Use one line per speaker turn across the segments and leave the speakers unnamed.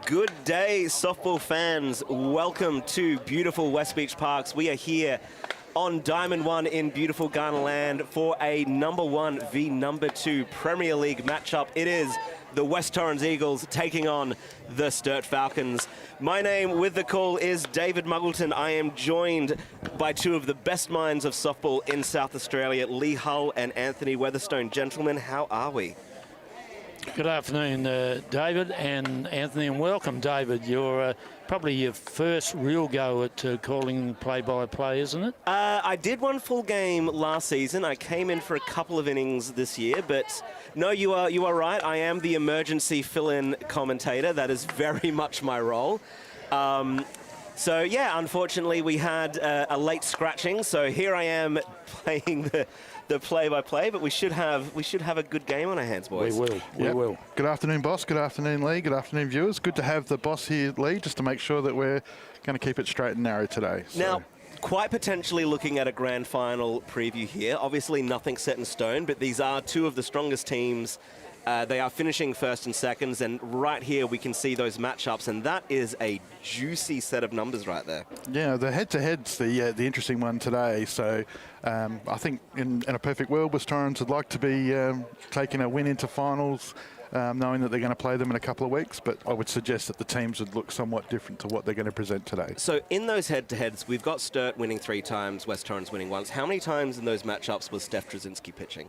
Good day, softball fans. Welcome to beautiful West Beach Parks. We are here on Diamond 1 in beautiful Ghana land for a number 1 v number 2 Premier League matchup. It is the West Torrens Eagles taking on the Sturt Falcons. My name with the call is David Muggleton. I am joined by two of the best minds of softball in South Australia, Lee Hull and Anthony Weatherstone. Gentlemen, how are we?
Good afternoon, David and Anthony, and welcome, David. You're probably your first real go at calling play-by-play, isn't it?
I did one full game last season. I came in for a couple of innings this year, but no, you are right. I am the emergency fill-in commentator. That is very much my role. So yeah, unfortunately, we had a late scratching. So here I am playing the play-by-play, but we should have a good game on our hands, boys.
We will.
Good afternoon, boss. Good afternoon, Lee. Good afternoon, viewers. Good to have the boss here, Lee, just to make sure that we're going to keep it straight and narrow today. So.
Now, quite potentially looking at a grand final preview here. Obviously, nothing set in stone, but these are two of the strongest teams. They are finishing first and seconds, and right here we can see those matchups, and that is a juicy set of numbers right there.
Yeah, the head-to-head's the interesting one today. So I think in a perfect world, West Torrens would like to be taking a win into finals, knowing that they're going to play them in a couple of weeks, but I would suggest that the teams would look somewhat different to what they're going to present today.
So in those head-to-heads, we've got Sturt winning 3 times, West Torrens winning once. How many times in those matchups was Steph Tracinski pitching?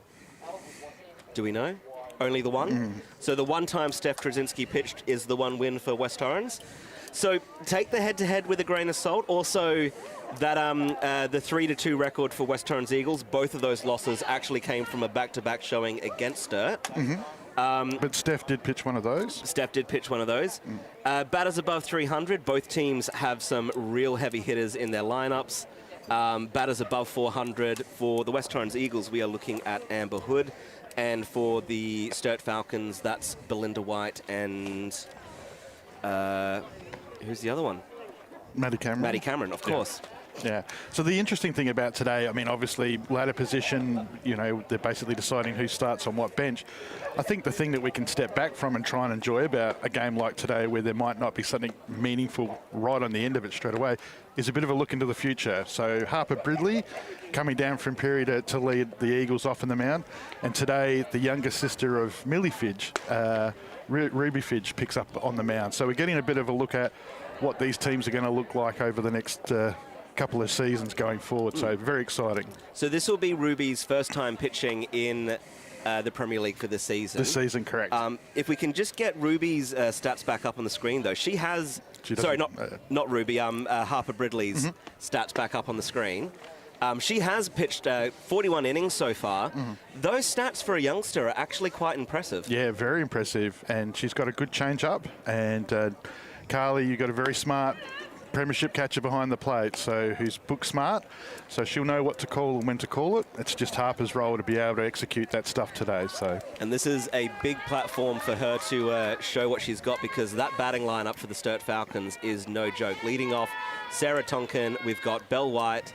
Do we know? Only the one? So the one time Steph Tracinski pitched is the one win for West Torrens. So take the head-to-head with a grain of salt. Also, that the 3-2 record for West Torrens Eagles, both of those losses actually came from a back-to-back showing against Sturt.
But Steph did pitch one of those.
Steph did pitch one of those. Batters above 300. Both teams have some real heavy hitters in their lineups. Batters above 400. For the West Torrens Eagles, we are looking at Amber Hood. And for the Sturt Falcons, that's Belinda White and who's the other one?
Maddie Cameron.
Maddie Cameron, of course.
Yeah. So the interesting thing about today, I mean, obviously ladder position, you know, they're basically deciding who starts on what bench. I think the thing that we can step back from and try and enjoy about a game like today, where there might not be something meaningful right on the end of it straight away, is a bit of a look into the future. So Harper Bridley coming down from Perry to lead the Eagles off in the mound. And today, the younger sister of Millie Fidge, Ruby Fidge, picks up on the mound. So we're getting a bit of a look at what these teams are going to look like over the next couple of seasons going forward. So very exciting. So
this will be Ruby's first time pitching in the Premier League for this season.
This season, correct.
If we can just get Ruby's stats back up on the screen, though. She has... Sorry, not Ruby, Harper Bridley's stats back up on the screen. She has pitched 41 innings so far. Those stats for a youngster are actually quite impressive.
Yeah, very impressive. And she's got a good change-up. And Kylie, you've got a very smart premiership catcher behind the plate, so who's book smart, so she'll know what to call and when to call it. It's just Harper's role to be able to execute that stuff today. So, and
this is a big platform for her to show what she's got, because that batting lineup for the Sturt Falcons is no joke. Leading off, Sarah Tonkin, we've got Belle White,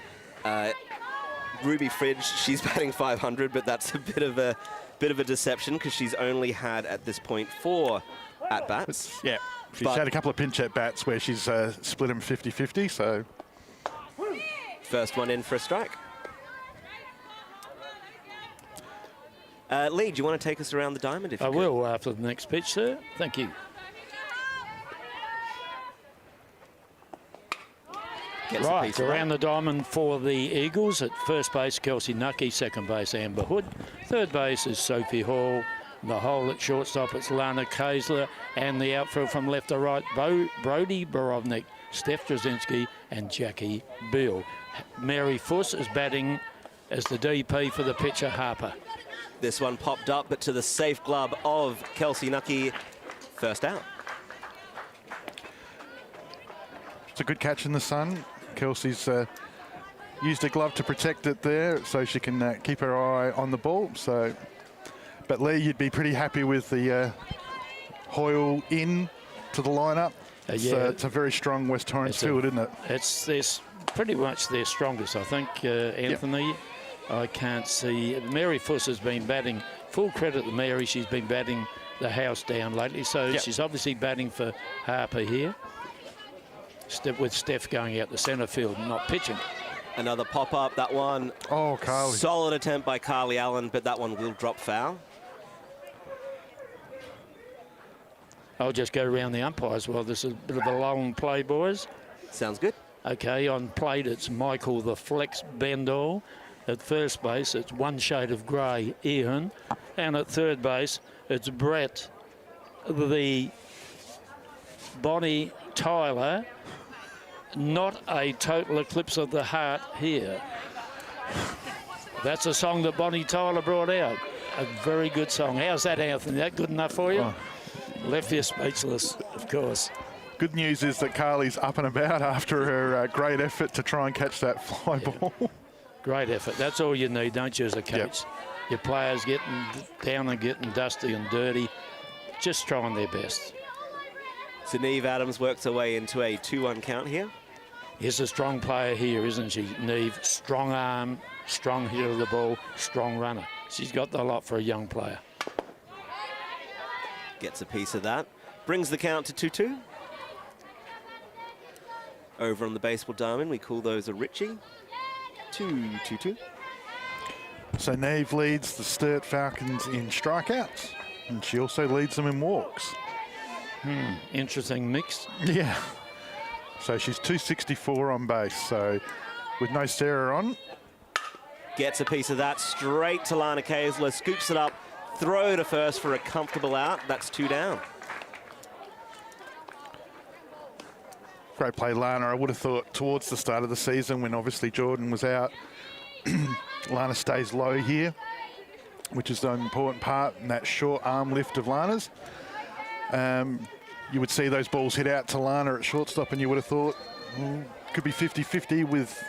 Ruby Fridge. She's batting 500, but that's a bit of a deception, because she's only had at this point 4 at-bats.
Yeah. She's had a couple of pinch at bats where she's split them 50-50, so.
First one in for a strike. Lee, do you want to take us around the diamond? If you
I will after the next pitch, sir. Thank you. Right, around the diamond for the Eagles. At first base, Kelsey Nucky. Second base, Amber Hood. Third base is Sophie Hoyle. The hole at shortstop, it's Lana Kaisler, and the outfield from left to right, Brody Borovnik, Steph Tracinski, and Jackie Beale. Mary Fuss is batting as the DP for the pitcher, Harper.
This one popped up, but to the safe glove of Kelsey Nucky, first out.
It's a good catch in the sun. Kelsey's used a glove to protect it there, so she can keep her eye on the ball. So. But Lee, you'd be pretty happy with the Hoyle in to the lineup.
Yeah,
it's a very strong West Torrens field, isn't it?
It's pretty much their strongest, I think, Anthony. Yep. I can't see. Mary Fuss has been batting. Full credit to Mary. She's been batting the house down lately. So she's obviously batting for Harper here. With Steph going out the centre field and not pitching.
Another pop-up, that one.
Oh, Kylie.
Solid attempt by Kylie Allen, but that one will drop foul.
I'll just go around the umpires while this is a bit of a long play, boys.
Sounds good.
Okay, on plate it's Michael the Flex Bendall. At first base it's one shade of grey, Ian. And at third base it's Brett the Bonnie Tyler. Not a total eclipse of the heart here. That's a song that Bonnie Tyler brought out. A very good song. How's that, Anthony? That good enough for you?
Oh.
Left you speechless, of course.
Good news is that Carly's up and about after her great effort to try and catch that fly ball.
Great effort. That's all you need, don't you, as a coach? Your players getting down and getting dusty and dirty, just trying their best.
So Neve Adams works her way into a 2-1 count here.
Is a strong player here, isn't she, Neve? Strong arm, strong hit of the ball, strong runner. She's got the lot for a young player.
Gets a piece of that. Brings the count to 2-2. Over on the baseball diamond, we call those a Richie. 2-2-2.
So Neve leads the Sturt Falcons in strikeouts, and she also leads them in walks.
Interesting mix.
Yeah. So she's 264 on base. So with no Sarah on.
Gets a piece of that straight to Lana Kaysler, scoops it up, throw to first for a comfortable out. That's 2 down.
Great play, Lana. I would have thought towards the start of the season when obviously Jordan was out, Lana stays low here, which is the important part in that short arm lift of Lana's. You would see those balls hit out to Lana at shortstop and you would have thought, could be 50-50 with,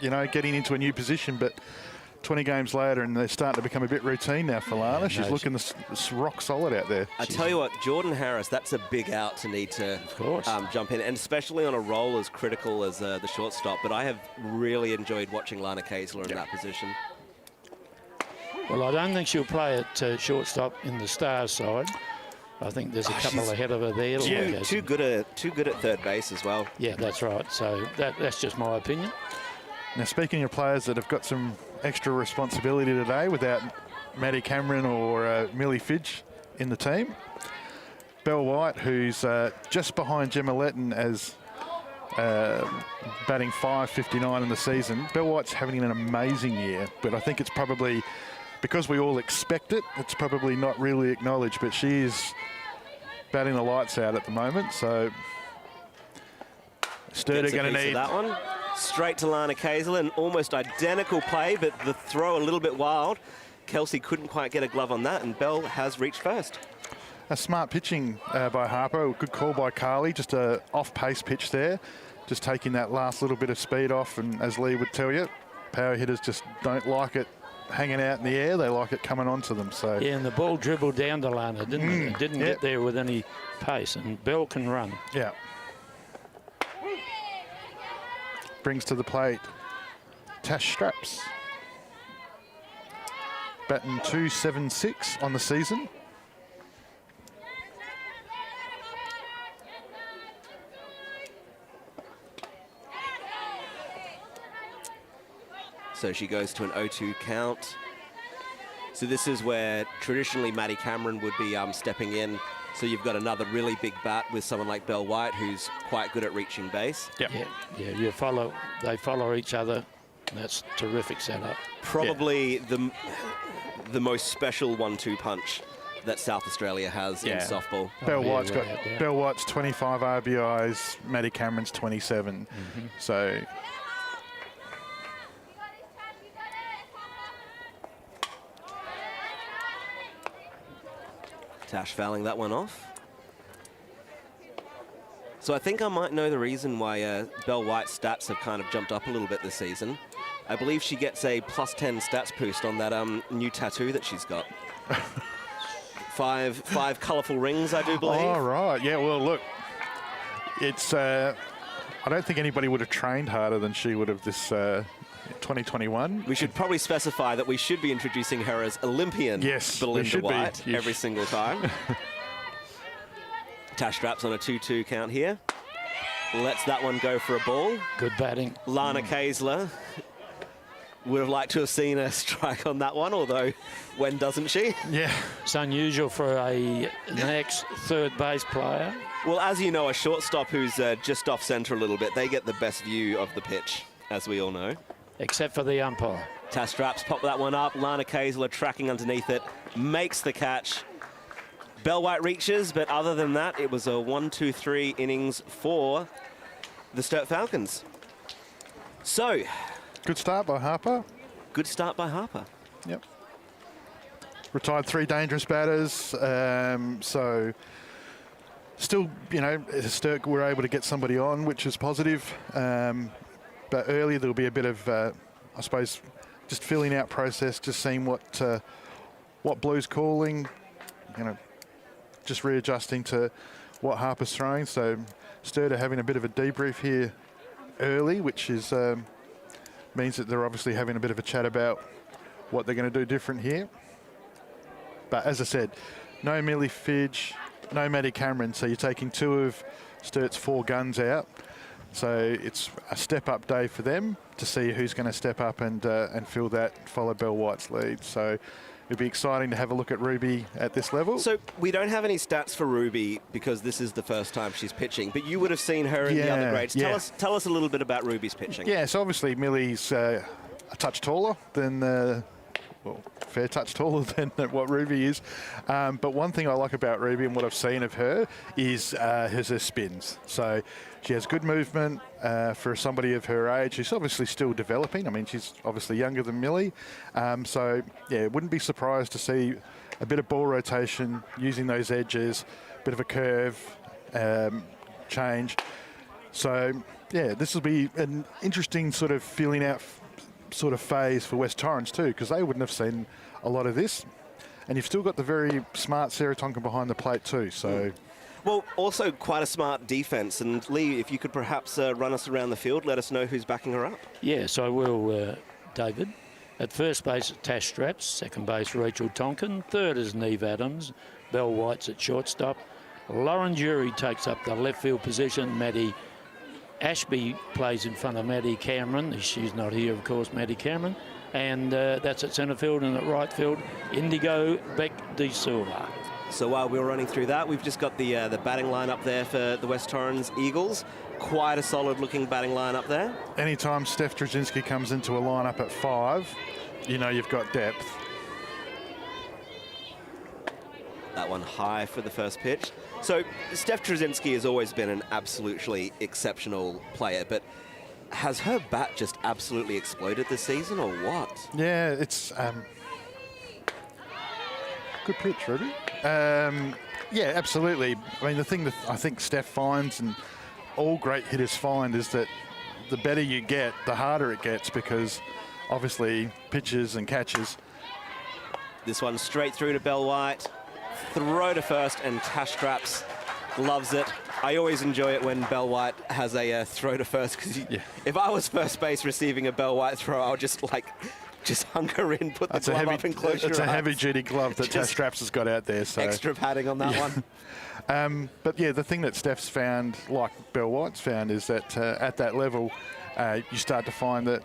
you know, getting into a new position, but 20 games later and they're starting to become a bit routine now for Lana. She's looking rock solid out there.
I tell you what, Jordan Harris, that's a big out to need to jump in, and especially on a role as critical as the shortstop. But I have really enjoyed watching Lana Kaysler in that position.
Well, I don't think she'll play at shortstop in the Stars side. I think there's a couple ahead of her there.
Too good at third base as well.
Yeah, that's right. So that's just my opinion.
Now, speaking of players that have got some extra responsibility today without Maddie Cameron or Millie Fidge in the team, Belle White, who's just behind Gemma Letton as batting .559 in the season. Belle White's having an amazing year, but I think it's probably, because we all expect it, it's probably not really acknowledged, but she is batting the lights out at the moment, so Sturt are going to need
that one. Straight to Lana Kaysler, an almost identical play, but the throw a little bit wild. Kelsey couldn't quite get a glove on that, and Bell has reached first.
A smart pitching by Harper, good call by Carly, just a off-pace pitch there, just taking that last little bit of speed off, and as Lee would tell you, power hitters just don't like it hanging out in the air, they like it coming onto them. So
yeah, and the ball dribbled down to Lana, didn't it? It didn't get there with any pace, and Bell can run.
Yeah. Brings to the plate Tash Straps. Batting .276 on the season.
So she goes to an 0-2 count. So this is where traditionally Maddie Cameron would be stepping in. So you've got another really big bat with someone like Belle White, who's quite good at reaching base.
Yep. Yeah. They follow each other. That's terrific setup.
Probably the most special 1-2 punch that South Australia has in softball.
Belle White's 25 RBIs, Maddie Cameron's 27. So
Tash fouling that one off. So I think I might know the reason why Belle White's stats have kind of jumped up a little bit this season. I believe she gets a +10 stats boost on that new tattoo that she's got. five colourful rings, I do believe.
Oh, right. Yeah, well, look, it's... I don't think anybody would have trained harder than she would have this 2021.
We should probably specify that we should be introducing her as Olympian Belinda White every single time. Tash Straps on a 2-2 count here. Lets that one go for a ball.
Good batting.
Lana Kaysler would have liked to have seen a strike on that one, although when doesn't she?
Yeah.
It's unusual for an ex-third base player.
Well, as you know, a shortstop who's just off centre a little bit, they get the best view of the pitch, as we all know.
Except for the umpire.
Tash Straps pop that one up. Lana Kaysler tracking underneath it, makes the catch. Bell White reaches, but other than that, it was a 1-2-3 innings for the Sturt Falcons. So,
good start by Harper.
Good start by Harper.
Yep. Retired 3 dangerous batters. So, still, you know, Sturt were able to get somebody on, which is positive. But early there'll be a bit of, I suppose, just filling out process, just seeing what Blue's calling, you know, just readjusting to what Harper's throwing. So Sturt are having a bit of a debrief here early, which is means that they're obviously having a bit of a chat about what they're going to do different here. But as I said, no Millie Fidge, no Maddie Cameron, so you're taking 2 of Sturt's 4 guns out. So it's a step-up day for them to see who's going to step up and fill that, follow Bell White's lead. So it'd be exciting to have a look at Ruby at this level.
So we don't have any stats for Ruby because this is the first time she's pitching, but you would have seen her in the other grades.
Yeah.
Tell us a little bit about Ruby's pitching.
Yeah, so obviously Millie's a touch taller than, fair touch taller than what Ruby is. But one thing I like about Ruby and what I've seen of her is her spins. So she has good movement for somebody of her age. She's obviously still developing. I mean, she's obviously younger than Millie. So, yeah, wouldn't be surprised to see a bit of ball rotation, using those edges, a bit of a curve change. So, yeah, this will be an interesting sort of feeling out sort of phase for West Torrens too, because they wouldn't have seen a lot of this. And you've still got the very smart Sarah Tonkin behind the plate too. So.
Well, also quite a smart defence. And Lee, if you could perhaps run us around the field, let us know who's backing her up.
Yes, I will, David. At first base, Tash Straps. Second base, Rachel Tonkin. Third is Neve Adams. Bell White's at shortstop. Lauren Jury takes up the left field position. Maddie Ashby plays in front of Maddie Cameron. She's not here, of course, Maddie Cameron. And that's at centre field, and at right field, Indigo Beck de Silva.
So while we were running through that, we've just got the batting line up there for the West Torrens Eagles. Quite a solid-looking batting line up there.
Anytime Steph Tracinski comes into a lineup at 5, you know you've got depth.
That one high for the first pitch. So Steph Tracinski has always been an absolutely exceptional player, but has her bat just absolutely exploded this season, or what?
Yeah, it's good pitch, Ruby. Yeah, absolutely. I mean, the thing that I think Steph finds, and all great hitters find, is that the better you get, the harder it gets, because obviously pitches and catches.
This one straight through to Bell White. Throw to first, and Tash Straps loves it. I always enjoy it when Bell White has a throw to first, because if I was first base receiving a Bell White throw, I would just hunker in, put the glove up and close your eyes.
It's a heavy-duty glove that Tash Straps has got out there. So.
Extra padding on that one.
But yeah, the thing that Steph's found, like Bell White's found, is that at that level, you start to find that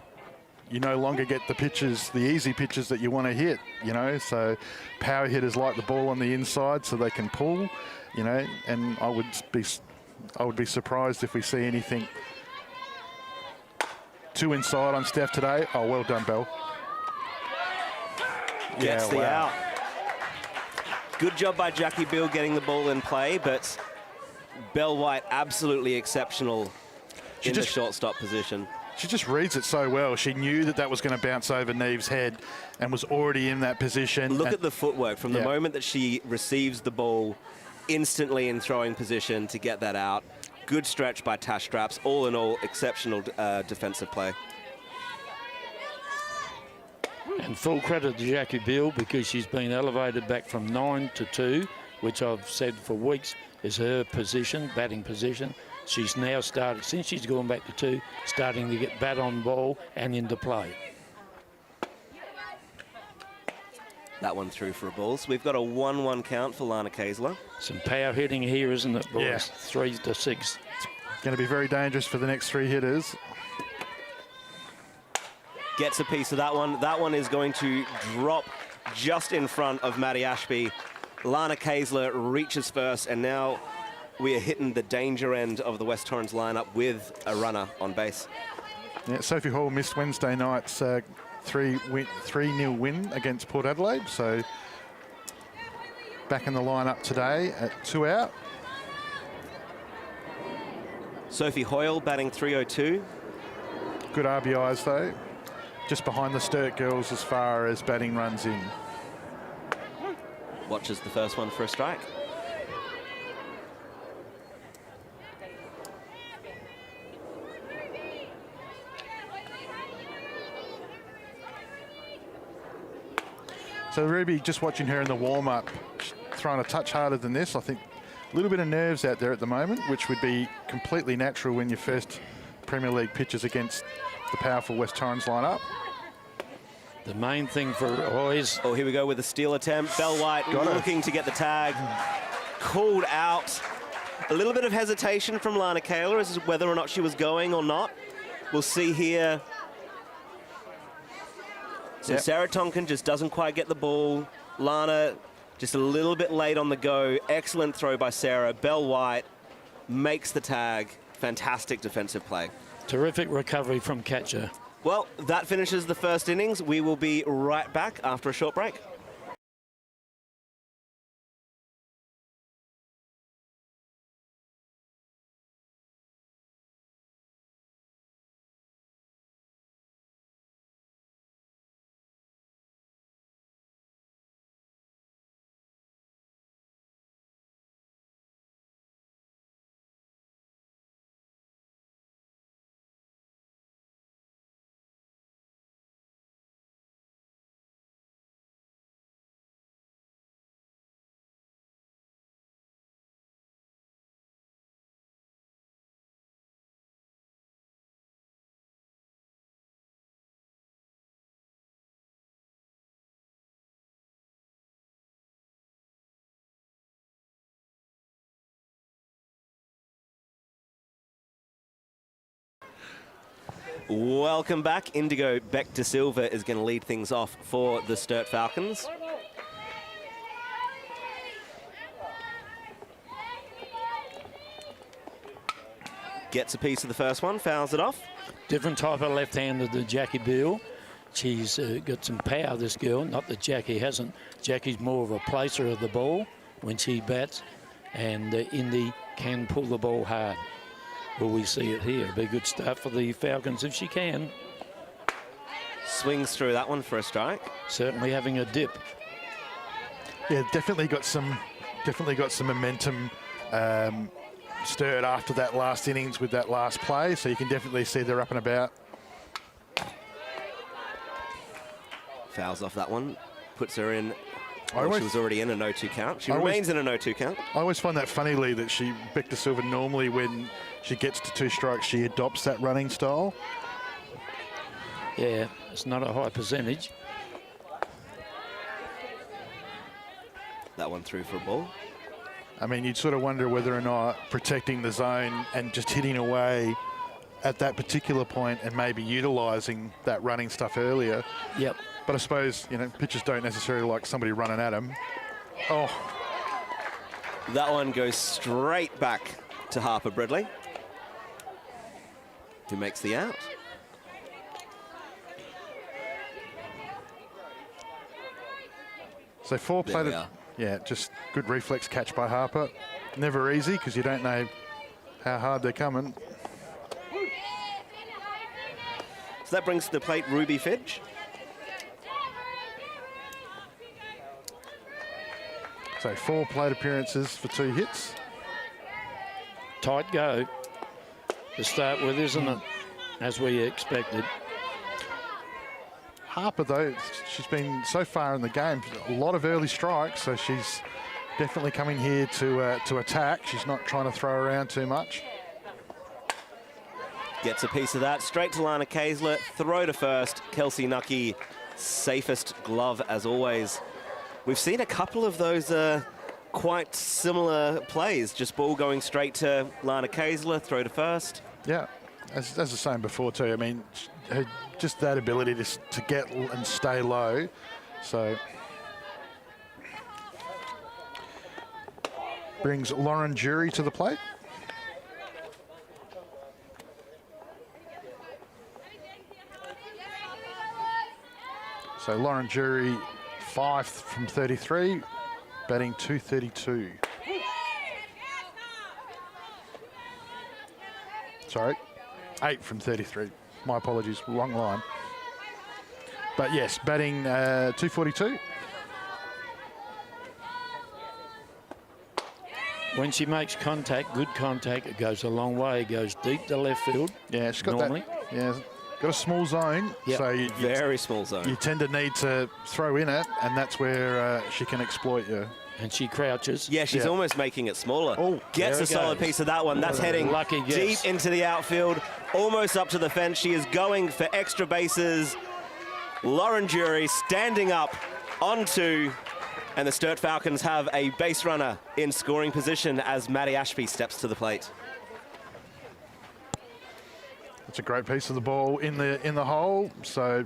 you no longer get the pitches, the easy pitches that you want to hit, you know. So power hitters like the ball on the inside so they can pull, you know, and I would be surprised if we see anything too inside on Steph today. Oh, well done, Bell.
Gets the out. Good job by Jackie Bill getting the ball in play, but Bell White absolutely exceptional in the shortstop position.
She just reads it so well. She knew that that was going to bounce over Neve's head and was already in that position.
Look at the footwork from the moment that she receives the ball, instantly in throwing position to get that out. Good stretch by Tash Straps. All in all, exceptional defensive play.
And full credit to Jackie Bill, because she's been elevated back from 9 to 2, which I've said for weeks is her position, batting position. She's now started, since she's gone back to 2, starting to get bat on ball and into play.
That one through for a ball. So we've got a 1-1 count for Lana Kaysler.
Some power hitting here, isn't it, boys?
Yeah.
3 to 6.
Going to be very dangerous for the next 3 hitters.
Gets a piece of that one. That one is going to drop just in front of Maddie Ashby. Lana Kaysler reaches first, and now we are hitting the danger end of the West Torrens lineup with a runner on base.
Yeah, Sophie Hoyle missed Wednesday night's 3-0 win against Port Adelaide, so back in the lineup today at 2 out.
Sophie Hoyle batting 302.
Good RBIs though, just behind the Sturt girls as far as batting runs in.
Watches the first one for a strike.
So Ruby, just watching her in the warm-up, throwing a touch harder than this. I think a little bit of nerves out there at the moment, which would be completely natural when your first Premier League pitches against the powerful West Torrens lineup.
The main thing for Hoyes.
Oh, here we go with a steal attempt. Bell White looking to get the tag. Called out. A little bit of hesitation from Lana Kaysler as to whether or not she was going or not. We'll see here. So Sarah Tonkin just doesn't quite get the ball. Lana just a little bit late on the go. Excellent throw by Sarah. Bell White makes the tag. Fantastic defensive play.
Terrific recovery from catcher.
Well, that finishes the first innings. We will be right back after a short break. Welcome back. Indigo Beck de Silva is going to lead things off for the Sturt Falcons. Gets a piece of the first one, fouls it off.
Different type of left-hander to Jackie Beale. She's got some power, this girl. Not that Jackie hasn't. Jackie's more of a placer of the ball when she bats, and Indy can pull the ball hard. Will we see it here? Be a good start for the Falcons if she can.
Swings through that one for a strike.
Certainly having a dip.
Yeah, definitely got some momentum. Stirred after that last innings with that last play, so you can definitely see they're up and about.
Fouls off that one, puts her in. Well, she was already in a 0-2 count. She remains in a 0-2 count.
I always find that funny, Lee, that Beck de Silva normally when she gets to 2 strikes, she adopts that running style.
Yeah, it's not a high percentage.
That one through for a ball.
I mean, you'd sort of wonder whether or not protecting the zone and just hitting away at that particular point and maybe utilising that running stuff earlier.
Yep.
But I suppose, you know, pitchers don't necessarily like somebody running at them. Oh.
That one goes straight back to Harper Bradley, who makes the out.
So 4 plated. Yeah, just good reflex catch by Harper. Never easy because you don't know how hard they're coming.
So that brings to the plate Ruby Fidge.
So 4 plate appearances for 2 hits.
Tight go to start with, isn't it? As we expected.
Harper, though, she's been so far in the game, a lot of early strikes, so she's definitely coming here to attack. She's not trying to throw around too much.
Gets a piece of that. Straight to Lana Kayla. Throw to first. Kelsey Nucky, safest glove as always. We've seen a couple of those quite similar plays. Just ball going straight to Lana Kayla. Throw to first.
Yeah, as I was saying before too, I mean, just that ability to get and stay low. So brings Lauren Jury to the plate. So Lauren Jury, 5 from 33, batting 232. Sorry, 8 from 33. My apologies, wrong line. But yes, batting 242.
When she makes contact, good contact, it goes a long way. It goes deep to left field.
Yeah, she's got
normally.
that. Yeah, got a small zone.
Yep.
So
Very small zone.
You tend to need to throw in it, and that's where she can exploit you.
And she crouches.
Yeah, she's almost making it smaller.
Oh,
gets a solid piece of that one. That's heading
lucky
deep into the outfield, almost up to the fence. She is going for extra bases. Lauren Jury standing up on 2, and the Sturt Falcons have a base runner in scoring position as Maddie Ashby steps to the plate.
It's a great piece of the ball in the hole, so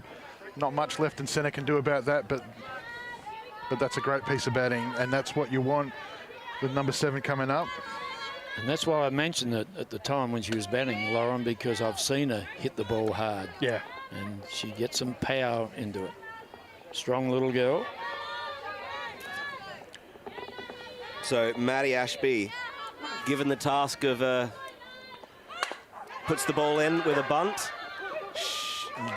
not much left in centre can do about that, but that's a great piece of batting, and that's what you want with number 7 coming up.
And that's why I mentioned it at the time when she was batting, Lauren, because I've seen her hit the ball hard.
Yeah.
And she gets some power into it. Strong little girl.
So Maddie Ashby, given the task of puts the ball in with a bunt,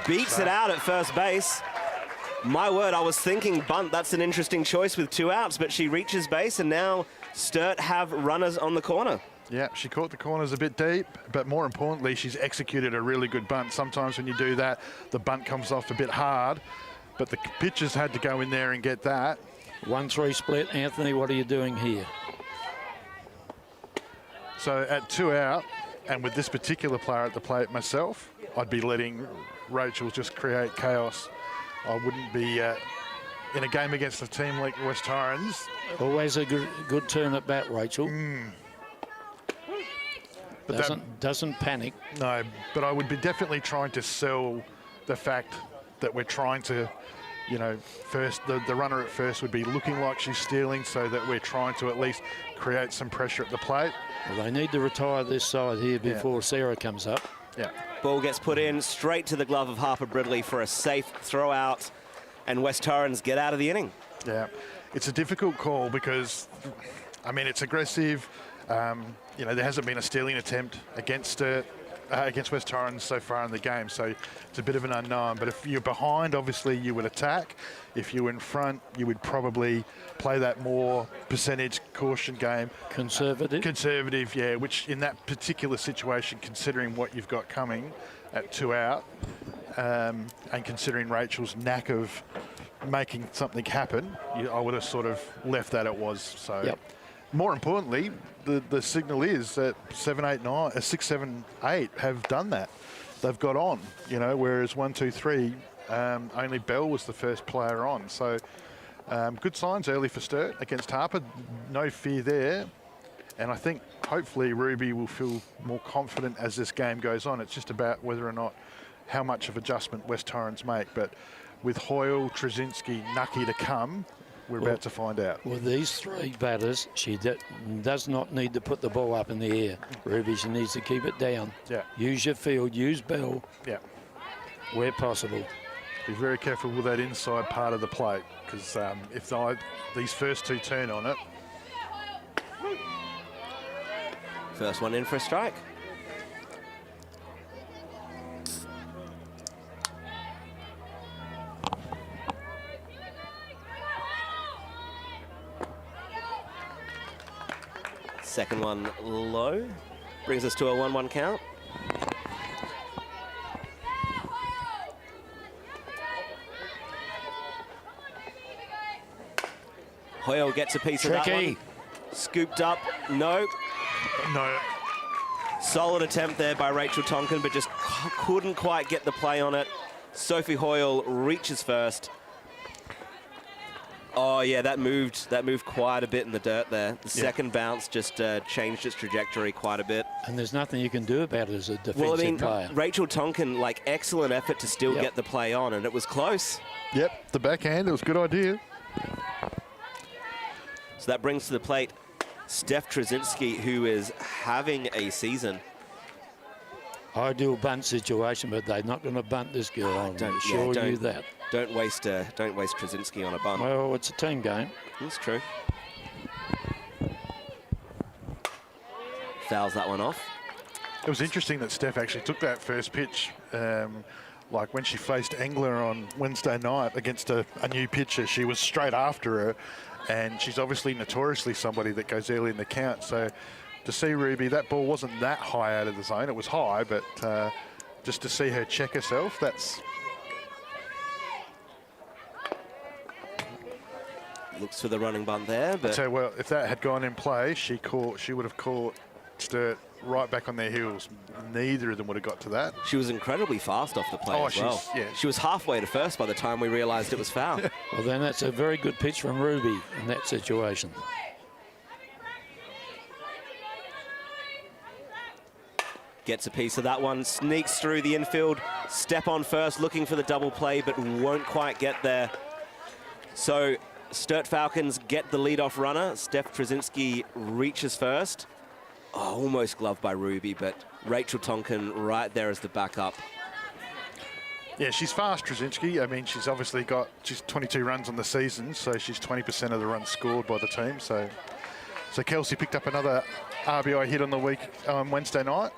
beats it out at first base. My word, I was thinking bunt. That's an interesting choice with 2 outs, but she reaches base, and now Sturt have runners on the corner.
Yeah, she caught the corners a bit deep, but more importantly, she's executed a really good bunt. Sometimes when you do that, the bunt comes off a bit hard, but the pitchers had to go in there and get that.
1-3 split. Anthony, what are you doing here?
So at 2 out, and with this particular player at the plate myself, I'd be letting Rachel just create chaos. I wouldn't be in a game against a team like West Torrens.
Always a good turn at bat, Rachel. Doesn't panic.
No, but I would be definitely trying to sell the fact that we're trying to, you know, first the runner at first would be looking like she's stealing, so that we're trying to at least create some pressure at the plate.
Well, they need to retire this side here before Sarah comes up.
Yeah.
Ball gets put in straight to the glove of Harper Bridley for a safe throw out, and West Torrens get out of the inning.
Yeah, it's a difficult call because, I mean, it's aggressive. You know, there hasn't been a stealing attempt against West Torrens so far in the game, so it's a bit of an unknown. But if you're behind, obviously you would attack. If you're in front, you would probably play that more percentage caution game.
Conservative?
Conservative, yeah, which in that particular situation, considering what you've got coming at 2 out, and considering Rachel's knack of making something happen, I would have sort of left that it was. So.
Yep.
More importantly, the signal is that 6, 7, 8 have done that. They've got on, you know, whereas 1, 2, 3, only Bell was the first player on. So good signs early for Sturt against Harper. No fear there. And I think hopefully Ruby will feel more confident as this game goes on. It's just about whether or not how much of adjustment West Torrens make. But with Hoyle, Trezzinski, Nucky to come, we're about to find out.
With these 3 batters, she does not need to put the ball up in the air. Ruby, she needs to keep it down.
Yeah.
Use your field, use Bell.
Yeah.
Where possible.
Be very careful with that inside part of the plate, because if these first 2 turn on it.
First one in for a strike. Second one low. Brings us to a 1-1 count. Hoyle gets a piece of that one. Scooped up. No.
No.
Solid attempt there by Rachel Tonkin, but just couldn't quite get the play on it. Sophie Hoyle reaches first. Oh yeah, that moved quite a bit in the dirt there. The second bounce just changed its trajectory quite a bit.
And there's nothing you can do about it as a defensive player.
Rachel Tonkin, like, excellent effort to still get the play on, and it was close.
Yep, the backhand, it was a good idea.
So that brings to the plate Steph Tracinski, who is having a season.
Ideal bunt situation, but they're not going to bunt this girl. I can assure you that.
Don't waste Trezzinski on a bunt.
Well, it's a team game.
That's true. Fouls that one off.
It was interesting that Steph actually took that first pitch, like when she faced Engler on Wednesday night against a new pitcher. She was straight after her, and she's obviously notoriously somebody that goes early in the count. So to see Ruby, that ball wasn't that high out of the zone. It was high, but just to see her check herself, that's...
Looks for the running bunt there, but...
So, well, if that had gone in play, she would have caught Sturt right back on their heels. Neither of them would have got to that.
She was incredibly fast off the play as well.
Yeah.
She was halfway to first by the time we realised it was foul.
Well, then that's a very good pitch from Ruby in that situation.
Gets a piece of that one, sneaks through the infield, step on first, looking for the double play, but won't quite get there. So Sturt Falcons get the leadoff runner. Steph Tracinski reaches first. Oh, almost gloved by Ruby, but Rachel Tonkin right there as the backup.
Yeah, she's fast, Trezzinski. I mean, she's 22 runs on the season, so she's 20% of the runs scored by the team. So Kelsey picked up another RBI hit on the week on Wednesday night.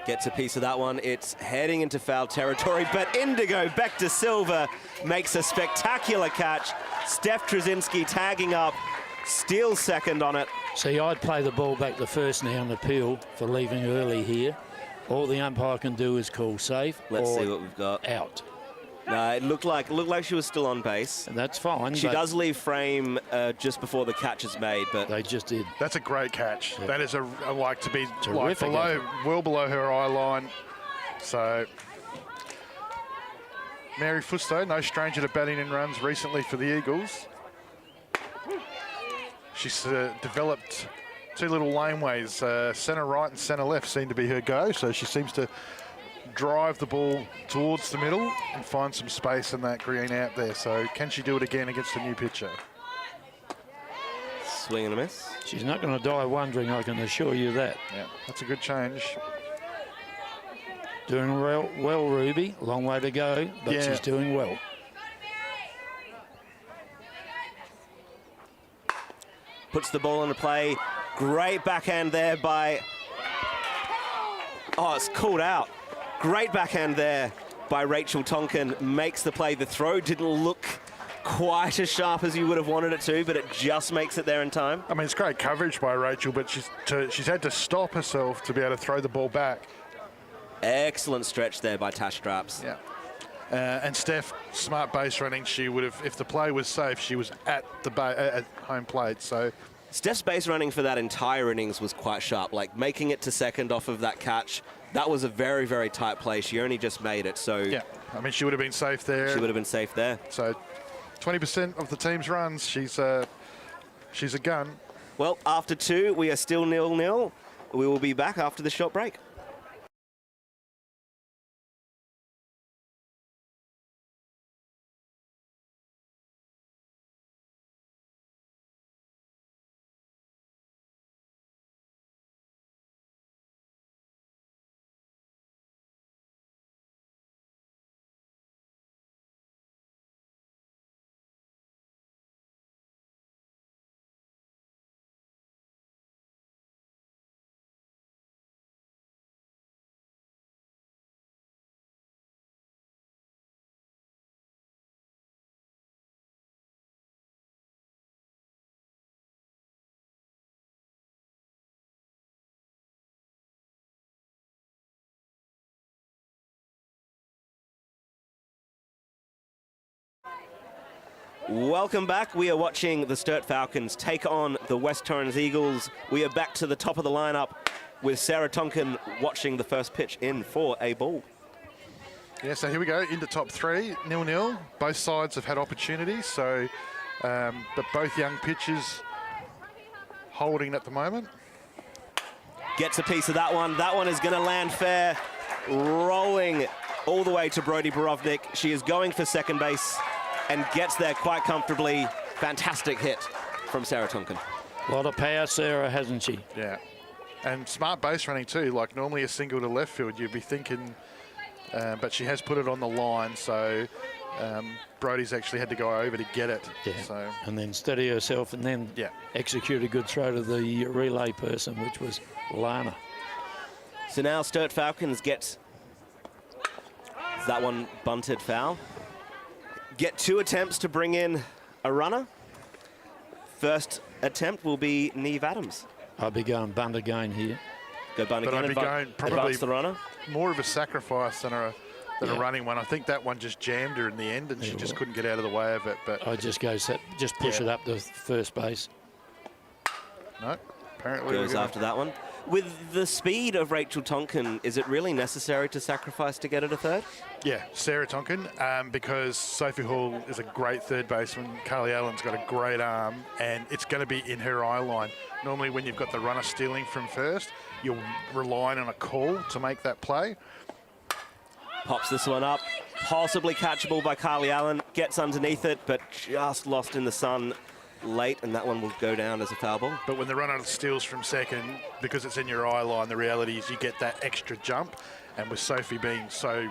Gets a piece of that one. It's heading into foul territory, but Indigo back to silver makes a spectacular catch. Steph Tracinski tagging up, steals second on it.
See, I'd play the ball back to first now on appeal for leaving early here. All the umpire can do is call safe.
Let's see what we've got.
Out.
No, it looked like she was still on base.
And that's fine.
She does leave frame just before the catch is made, but
they just did.
That's a great catch. Yeah. That is like to be
terrific,
like well below her eye line. So Mary Fusto, no stranger to batting in runs recently for the Eagles. She's developed two little laneways. Centre right and centre left seem to be her go, so she seems to drive the ball towards the middle and find some space in that green out there. So can she do it again against a new pitcher?
Swing and a miss.
She's not going to die wondering, I can assure you that.
Yeah, that's a good change.
Doing well, Ruby. Long way to go, but she's doing well.
Puts the ball into play. Great backhand there by... Oh, it's called out. Great backhand there by Rachel Tonkin. Makes the play. The throw didn't look quite as sharp as you would have wanted it to, but it just makes it there in time.
I mean, it's great coverage by Rachel, but she's had to stop herself to be able to throw the ball back.
Excellent stretch there by Tash Straps.
Yeah. And Steph, smart base running. She would have, if the play was safe, she was at at home plate. So
Steph's base running for that entire innings was quite sharp. Like making it to second off of that catch, that was a very, very tight play. She only just made it. So
yeah, I mean, she would have been safe there.
She would have been safe there.
So 20% of the team's runs, she's a gun.
Well, after two, we are still 0-0. We will be back after the short break. Welcome back. We are watching the Sturt Falcons take on the West Torrens Eagles. We are back to the top of the lineup. with Sarah Tonkin watching the first pitch in for a ball.
Yeah, so here we go, into top 3, 0-0. Both sides have had opportunities, so but both young pitchers holding at the moment.
Gets a piece of that one. That one is going to land fair, rolling all the way to Brodie Borovnik. She is going for second base and gets there quite comfortably. Fantastic hit from Sarah Tonkin.
A lot of power, Sarah, hasn't she?
Yeah, and smart base running too. Like normally a single to left field, you'd be thinking, but she has put it on the line, so Brodie's actually had to go over to get it.
Yeah.
So.
And then steady herself and then execute a good throw to the relay person, which was Lana.
So now Sturt Falcons get that one bunted foul. Get 2 attempts to bring in a runner. First attempt will be Neve Adams.
I'll be going bunt again here.
Go bunt again.
I'd be going probably
advance the runner.
More of a sacrifice than a running one. I think that one just jammed her in the end, and she just couldn't get out of the way of it. But
I just push it up to first base.
No, apparently
goes after that one. With the speed of Rachel Tonkin, is it really necessary to sacrifice to get it a third?
Yeah, Sarah Tonkin, because Sophie Hoyle is a great third baseman. Kylie Allen's got a great arm, and it's going to be in her eye line. Normally when you've got the runner stealing from first, you're relying on a call to make that play.
Pops this one up, possibly catchable by Kylie Allen, gets underneath it, but just lost in the sun late, and that one will go down as a foul ball.
But when the runner steals from second, because it's in your eye line, the reality is you get that extra jump, and with Sophie being so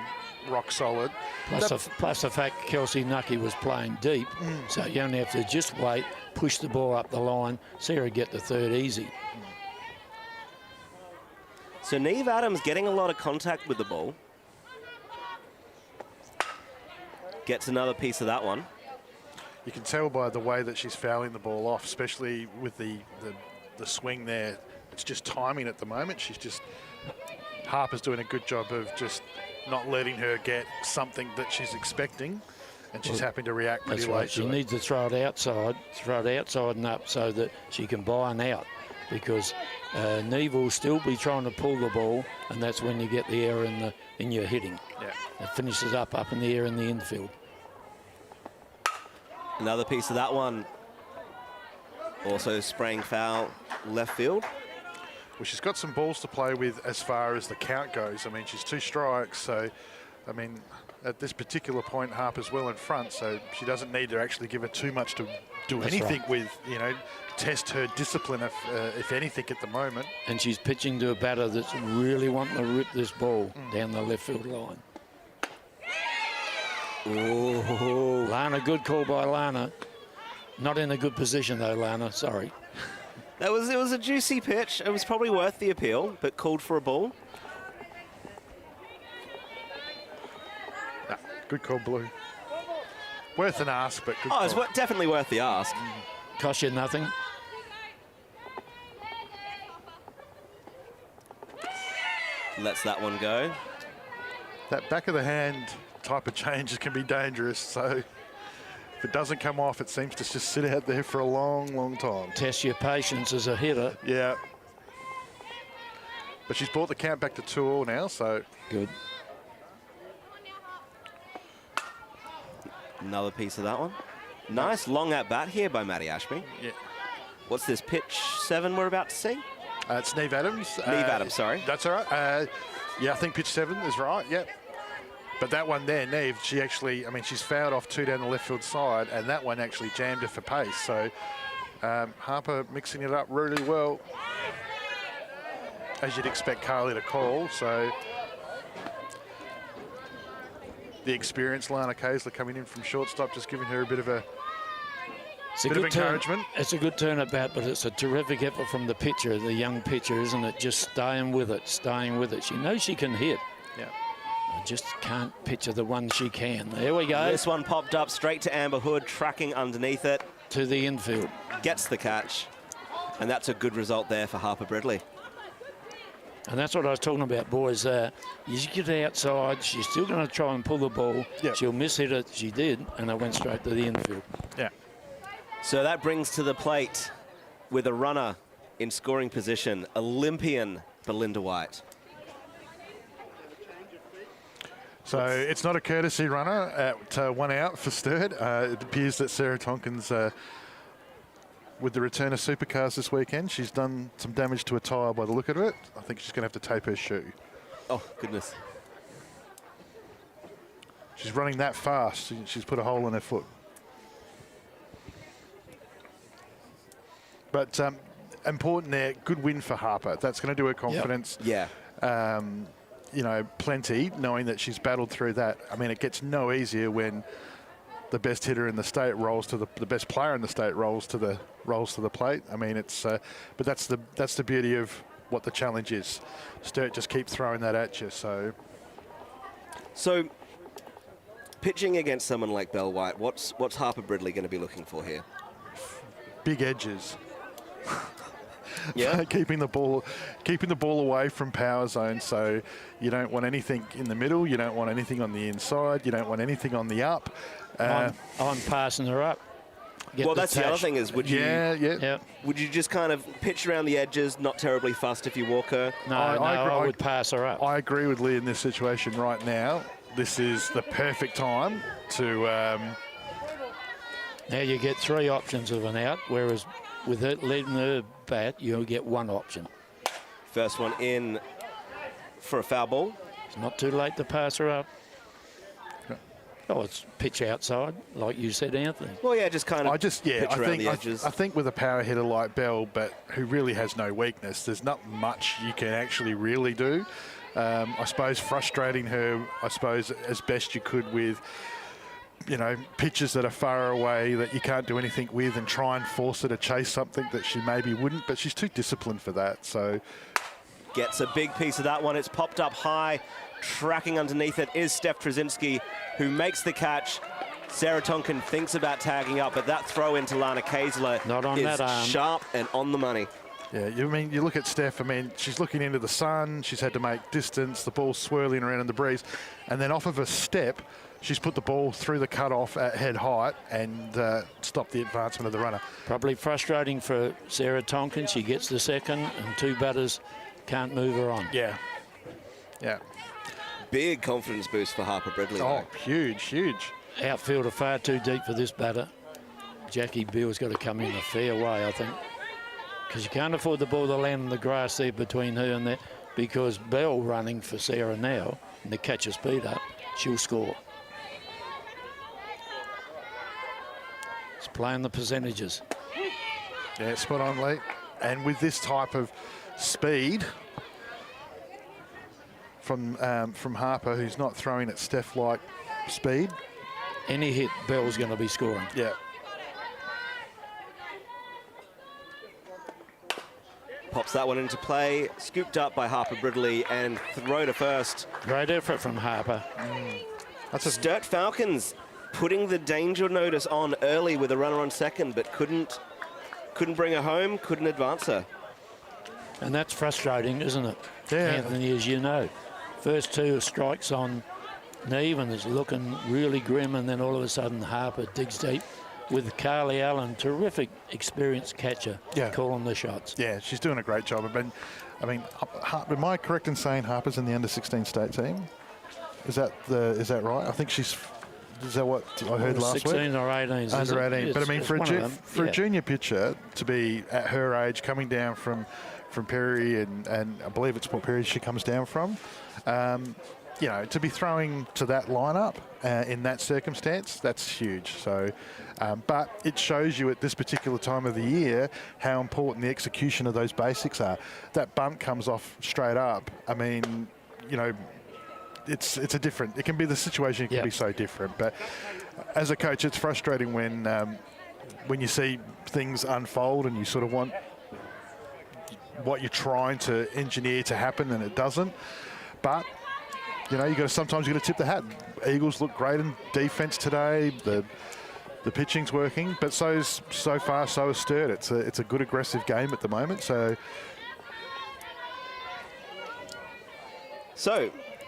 rock solid.
Plus the fact Kelsey Nucky was playing deep, so you only have to just wait, push the ball up the line, see her get the third easy.
So Neve Adams getting a lot of contact with the ball. Gets another piece of that one.
You can tell by the way that she's fouling the ball off, especially with the swing there. It's just timing at the moment. Harper's doing a good job of just not letting her get something that she's expecting, and she's having to react pretty late.
Right. She needs to throw it outside and up so that she can buy an out, because Neve will still be trying to pull the ball, and that's when you get the error in your hitting.
Yeah.
It finishes up in the air in the infield.
Another piece of that one. Also spraying foul left field.
Well, she's got some balls to play with as far as the count goes. I mean, she's 2 strikes, so, I mean, at this particular point, Harper's well in front, so she doesn't need to actually give her too much to do anything with, test her discipline, if anything, at the moment.
And she's pitching to a batter that's really wanting to rip this ball down the left field line. Oh, Lana, good call by Lana. Not in a good position though, Lana, sorry.
It was a juicy pitch. It was probably worth the appeal, but called for a ball.
Good call, Blue. Worth an ask, but good call.
It's definitely worth the ask.
Cost you nothing.
Lets that one go.
That back of the hand type of changes can be dangerous, so if it doesn't come off, it seems to just sit out there for a long, long time.
Test your patience as a hitter.
Yeah. But she's brought the count back to 2-2 now, so.
Good.
Another piece of that one. Nice long at bat here by Maddie Ashby.
Yeah.
What's this, pitch 7 we're about to see?
It's Neve Adams.
Neve Adams, sorry.
That's all right. Yeah, I think pitch 7 is right, yep. But that one there, Neve, she actually, I mean, she's fouled off 2 down the left field side, and that one actually jammed her for pace. So Harper mixing it up really well, as you'd expect Kylie to call. So the experienced Lana Kayla coming in from shortstop, just giving her a bit of encouragement.
It's a good turn at bat, but it's a terrific effort from the pitcher, the young pitcher, isn't it? Just staying with it. She knows she can hit.
Yeah.
I just can't picture the one she can. There we go.
This one popped up straight to Amber Hood, tracking underneath it.
To the infield.
Gets the catch. And that's a good result there for Harper Bridley.
And that's what I was talking about, boys. You get outside, she's still going to try and pull the ball.
Yep.
She'll miss hit it. She did, and it went straight to the infield.
Yeah.
So that brings to the plate with a runner in scoring position, Olympian Belinda White.
So it's not a courtesy runner at 1 out for Sturt. It appears that Sarah Tonkins, with the return of supercars this weekend, she's done some damage to a tyre by the look of it. I think she's going to have to tape her shoe.
Oh, goodness.
She's running that fast. She's put a hole in her foot. But important there, good win for Harper. That's going to do her confidence.
Yep. Yeah.
You know, plenty, knowing that she's battled through that. I mean, it gets no easier when the best hitter in the state rolls to the best player in the state rolls to the plate. I mean, it's but that's the beauty of what the challenge is. Sturt just keep throwing that at you. So
pitching against someone like Belle White, what's Harper Bridley going to be looking for here?
Big edges.
Yeah.
keeping the ball away from power zone. So you don't want anything in the middle. You don't want anything on the inside. You don't want anything on the up.
I'm passing her up.
Well, that's the other thing is, would you?
Yeah.
Would you just kind of pitch around the edges, not terribly fussed if you walk her?
No, I would pass her up.
I agree with Lee in this situation right now. This is the perfect time to.
Now you get 3 options of an out, whereas with it leading her bat, you'll get 1 option.
First one in for a foul ball.
It's not too late to pass her up. Oh, it's pitch outside, like you said, Anthony.
Well, yeah, just kind of pitch around the edges.
I think with a power hitter like Belle, but who really has no weakness, there's not much you can actually really do. I suppose frustrating her, as best you could with, you know, pitches that are far away that you can't do anything with, and try and force her to chase something that she maybe wouldn't, but she's too disciplined for that. So
gets a big piece of that one. It's popped up high. Tracking underneath it is Steph Tracinski, who makes the catch. Sarah Tonkin thinks about tagging up, but that throw into Lana Kaysler is sharp and on the money.
Yeah, you look at Steph, I mean, she's looking into the sun, she's had to make distance, the ball's swirling around in the breeze, and then off of a step, she's put the ball through the cutoff at head height and stopped the advancement of the runner.
Probably frustrating for Sarah Tonkin. She gets the second and 2 batters can't move her on.
Yeah.
Big confidence boost for Harper Bridley.
Oh, huge.
Outfielder far too deep for this batter. Jackie Beale's got to come in a fair way, I think, because you can't afford the ball to land on the grass there between her and that, because Bell running for Sarah now, and the catcher speed up, she'll score. It's playing the percentages.
Yeah, spot on, Lee. And with this type of speed from Harper, who's not throwing at Steph-like speed.
Any hit, Bell's going to be scoring.
Yeah.
Pops that one into play, scooped up by Harper Bridley and throw to first.
Great effort from Harper.
Sturt Falcons putting the danger notice on early with a runner on second, but couldn't bring her home, couldn't advance her.
And that's frustrating, isn't it,
Yeah.
Anthony, as you know? First 2 strikes on Neve and is looking really grim, and then all of a sudden Harper digs deep with Kylie Allen, terrific experienced catcher, calling the shots. Yeah,
she's doing a great job. I mean, am I correct in saying Harper's in the under-16 state team? Is that right? I think she's. Is that what I heard last week?
16 or 18.
Under 18. But I mean, for a junior pitcher to be at her age, coming down from Perry, and I believe it's Port Perry she comes down from, you know, to be throwing to that lineup in that circumstance, that's huge. So, but it shows you at this particular time of the year how important the execution of those basics are. That bunt comes off straight up. I mean, you know, it's a different. It can be the situation. It can be so different. But as a coach, it's frustrating when you see things unfold and you sort of want what you're trying to engineer to happen and it doesn't. But you know, sometimes you got to tip the hat. Eagles look great in defense today. The pitching's working, but so far is Sturt. It's a good aggressive game at the moment. So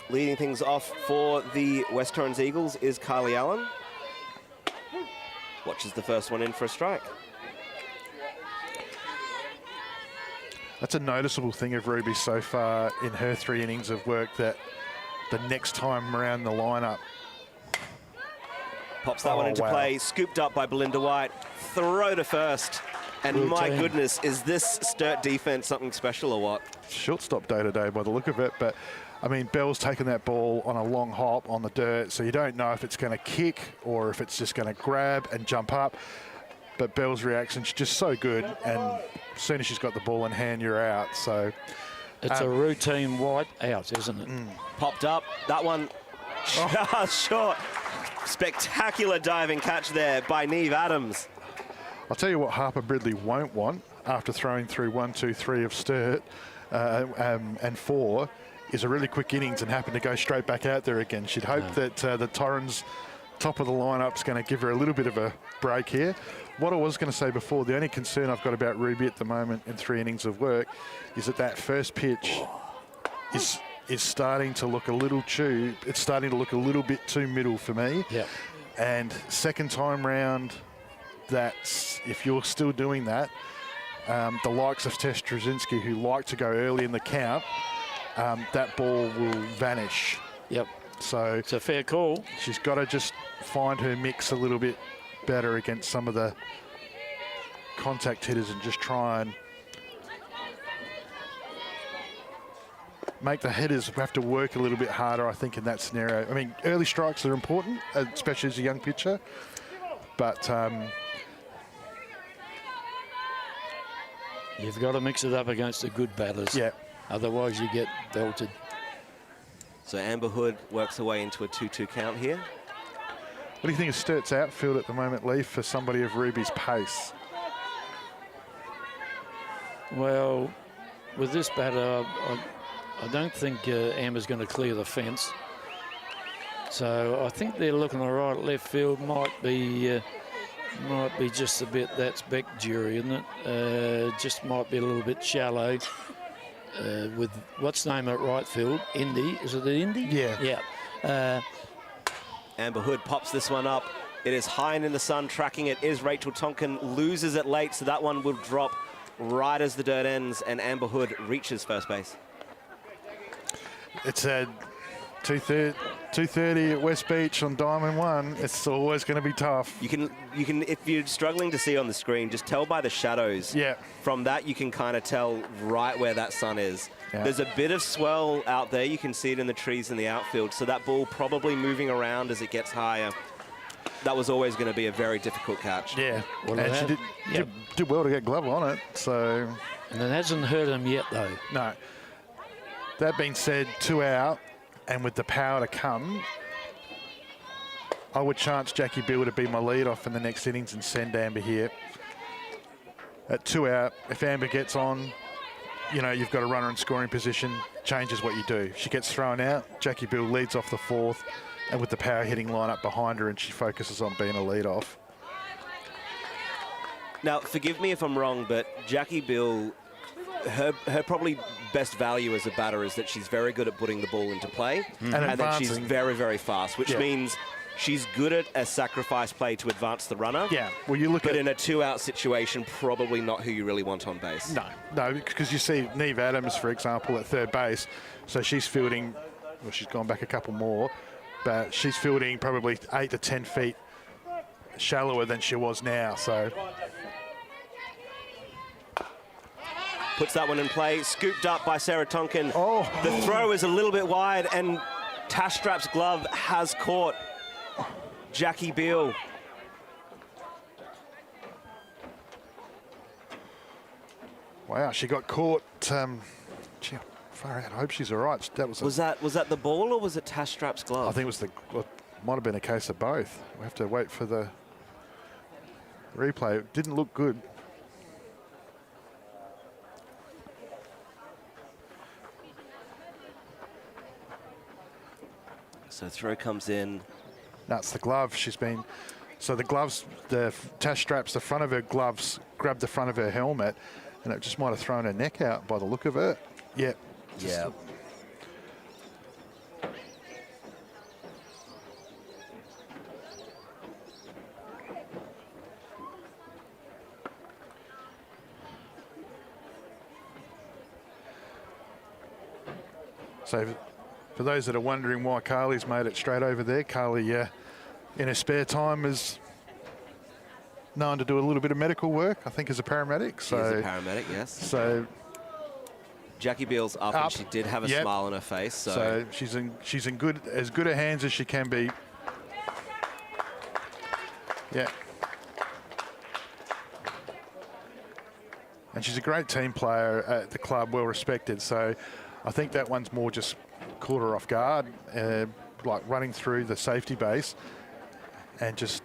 leading things off for the West Torrens Eagles is Kylie Allen. Watches the first one in for a strike.
That's a noticeable thing of Ruby so far in her 3 innings of work, that the next time around the lineup.
Pops that one into play, scooped up by Belinda White, throw to first. And my goodness, is this Sturt defense something special or what?
Shortstop day-to-day by the look of it, but I mean, Bell's taken that ball on a long hop on the dirt, so you don't know if it's going to kick or if it's just going to grab and jump up. But Bell's reaction's just so good, and as soon as she's got the ball in hand, you're out. So
it's a routine White out, isn't it?
Popped up, that one just short. Spectacular diving catch there by Neve Adams.
I'll tell you what Harper Bridley won't want after throwing through 1, 2, 3 of Sturt and 4 is a really quick innings and happen to go straight back out there again. She'd hope that the Torrens top of the lineup is going to give her a little bit of a break here. What I was going to say before, the only concern I've got about Ruby at the moment in 3 innings of work is that first pitch is starting to look a little it's starting to look a little bit too middle for me.
Yeah.
And second time round, that's, if you're still doing that, the likes of Steph Tracinski, who like to go early in the count, that ball will vanish.
Yep.
So
it's a fair call.
She's got to just find her mix a little bit better against some of the contact hitters and just try and make the hitters have to work a little bit harder, I think, in that scenario. I mean, early strikes are important, especially as a young pitcher, but
you've got to mix it up against the good batters.
Yeah.
Otherwise, you get belted.
So Amber Hood works her way into a 2-2 count here.
What do you think of Sturt's outfield at the moment, Lee, for somebody of Ruby's pace?
Well, with this batter, I don't think Amber's going to clear the fence. So I think they're looking all right. Left field might be just a bit. That's Beck jury, isn't it? Just might be a little bit shallow. With what's name at right field? Indy. Is it the Indy?
Yeah.
Yeah.
Amber Hood pops this one up. It is high and in the sun. Tracking it is Rachel Tonkin. Loses it late, so that one will drop right as the dirt ends, and Amber Hood reaches first base.
It's a 2:30 at West Beach on Diamond 1. It's always going to be tough.
You can, if you're struggling to see on the screen, just tell by the shadows.
Yeah.
From that, you can kind of tell right where that sun is. Yeah. There's a bit of swell out there. You can see it in the trees in the outfield. So that ball probably moving around as it gets higher. That was always going to be a very difficult catch.
Yeah. Well, and she did well to get glove on it. So.
And it hasn't hurt him yet, though.
No. That being said, 2 out, and with the power to come, I would chance Jackie Bill to be my lead-off in the next innings and send Amber here. At 2 out, if Amber gets on, you know, you've got a runner in scoring position, changes what you do. If she gets thrown out, Jackie Bill leads off the 4th, and with the power hitting lineup behind her, and she focuses on being a lead-off.
Now, forgive me if I'm wrong, but Jackie Bill, her probably best value as a batter is that she's very good at putting the ball into play, and that she's very, very fast, which means she's good at a sacrifice play to advance the runner.
Yeah, well, you look
but in a 2-out situation, probably not who you really want on base.
No, because you see Neve Adams, for example, at third base, so she's fielding, well, she's gone back a couple more, but she's fielding probably 8 to 10 feet shallower than she was now, so.
Puts that one in play, scooped up by Sarah Tonkin.
Oh.
The throw is a little bit wide, and Tash Strap's glove has caught Jackie Bill.
Wow, she got caught. Gee, far out. I hope she's all right. That was
that the ball or was it Tash Strap's glove?
I think it was might have been a case of both. We have to wait for the replay. It didn't look good.
So throw comes in.
That's the glove. She's been. So the gloves, the Tash Straps, the front of her gloves grabbed the front of her helmet, and it just might have thrown her neck out by the look of it. Yep.
Yeah.
So for those that are wondering why Kylie's made it straight over there, Kylie, in her spare time, is known to do a little bit of medical work, I think, as a paramedic.
So she's a paramedic, yes.
So
Jackie Beale's up, and she did have a smile on her face.
So she's in as good a hands as she can be. Yeah. And she's a great team player at the club, well respected. So I think that one's more just caught her off guard, like running through the safety base and just...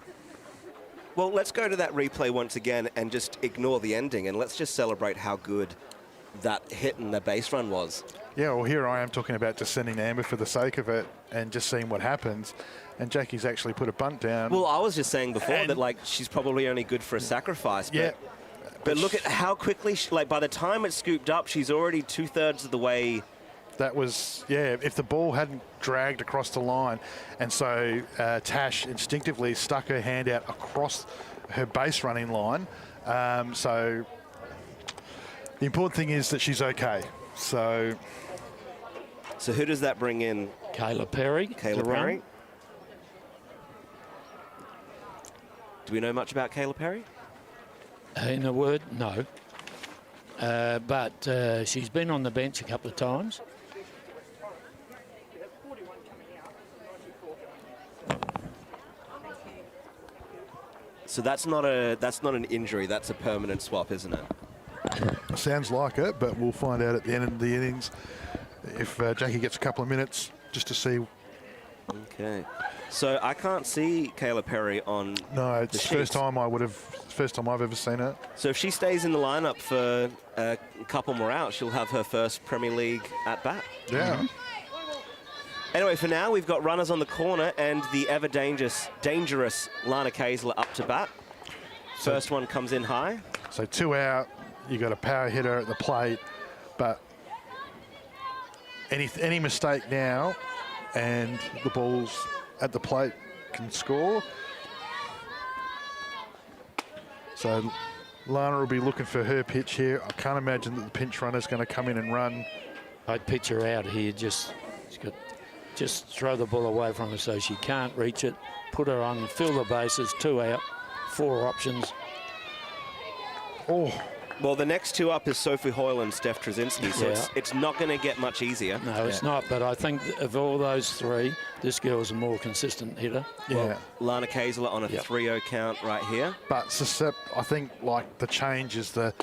Well, let's go to that replay once again and just ignore the ending, and let's just celebrate how good that hit and the base run was.
Yeah, well, here I am talking about just sending the amber for the sake of it and just seeing what happens. And Jackie's actually put a bunt down.
Well, I was just saying before that, like, she's probably only good for a sacrifice.
Yeah.
But look at how quickly, like, by the time it's scooped up, she's already 2/3 of the way.
That was, yeah, if the ball hadn't dragged across the line, and so Tash instinctively stuck her hand out across her base running line. So the important thing is that she's okay. So
who does that bring in?
Kayla Perry.
Kayla Perry. Do we know much about Kayla Perry?
In a word, no. But she's been on the bench a couple of times.
So that's not an injury. That's a permanent swap, isn't it?
Sounds like it, but we'll find out at the end of the innings if Jackie gets a couple of minutes just to see.
Okay. So I can't see Kayla Perry on.
No, it's the first time I've ever seen her.
So if she stays in the lineup for a couple more outs, she'll have her first Premier League at bat.
Yeah.
Anyway, for now, we've got runners on the corner and the ever dangerous Lana Kaysler up to bat. First one comes in high.
So 2 out, you got a power hitter at the plate, but any mistake now and the ball's at the plate can score. So Lana will be looking for her pitch here. I can't imagine that the pinch runner's going to come in and run.
I'd pitch her out here, just throw the ball away from her so she can't reach it. Put her on, fill the bases, 2 out, 4 options.
Oh.
Well, the next 2 up is Sophie Hoyle and Steph Tracinski, so it's not going to get much easier.
No, it's not, but I think of all those 3, this girl's a more consistent hitter.
Yeah.
Well, Lana Kaysler on a 3-0 count right here.
But I think, like, the change is the...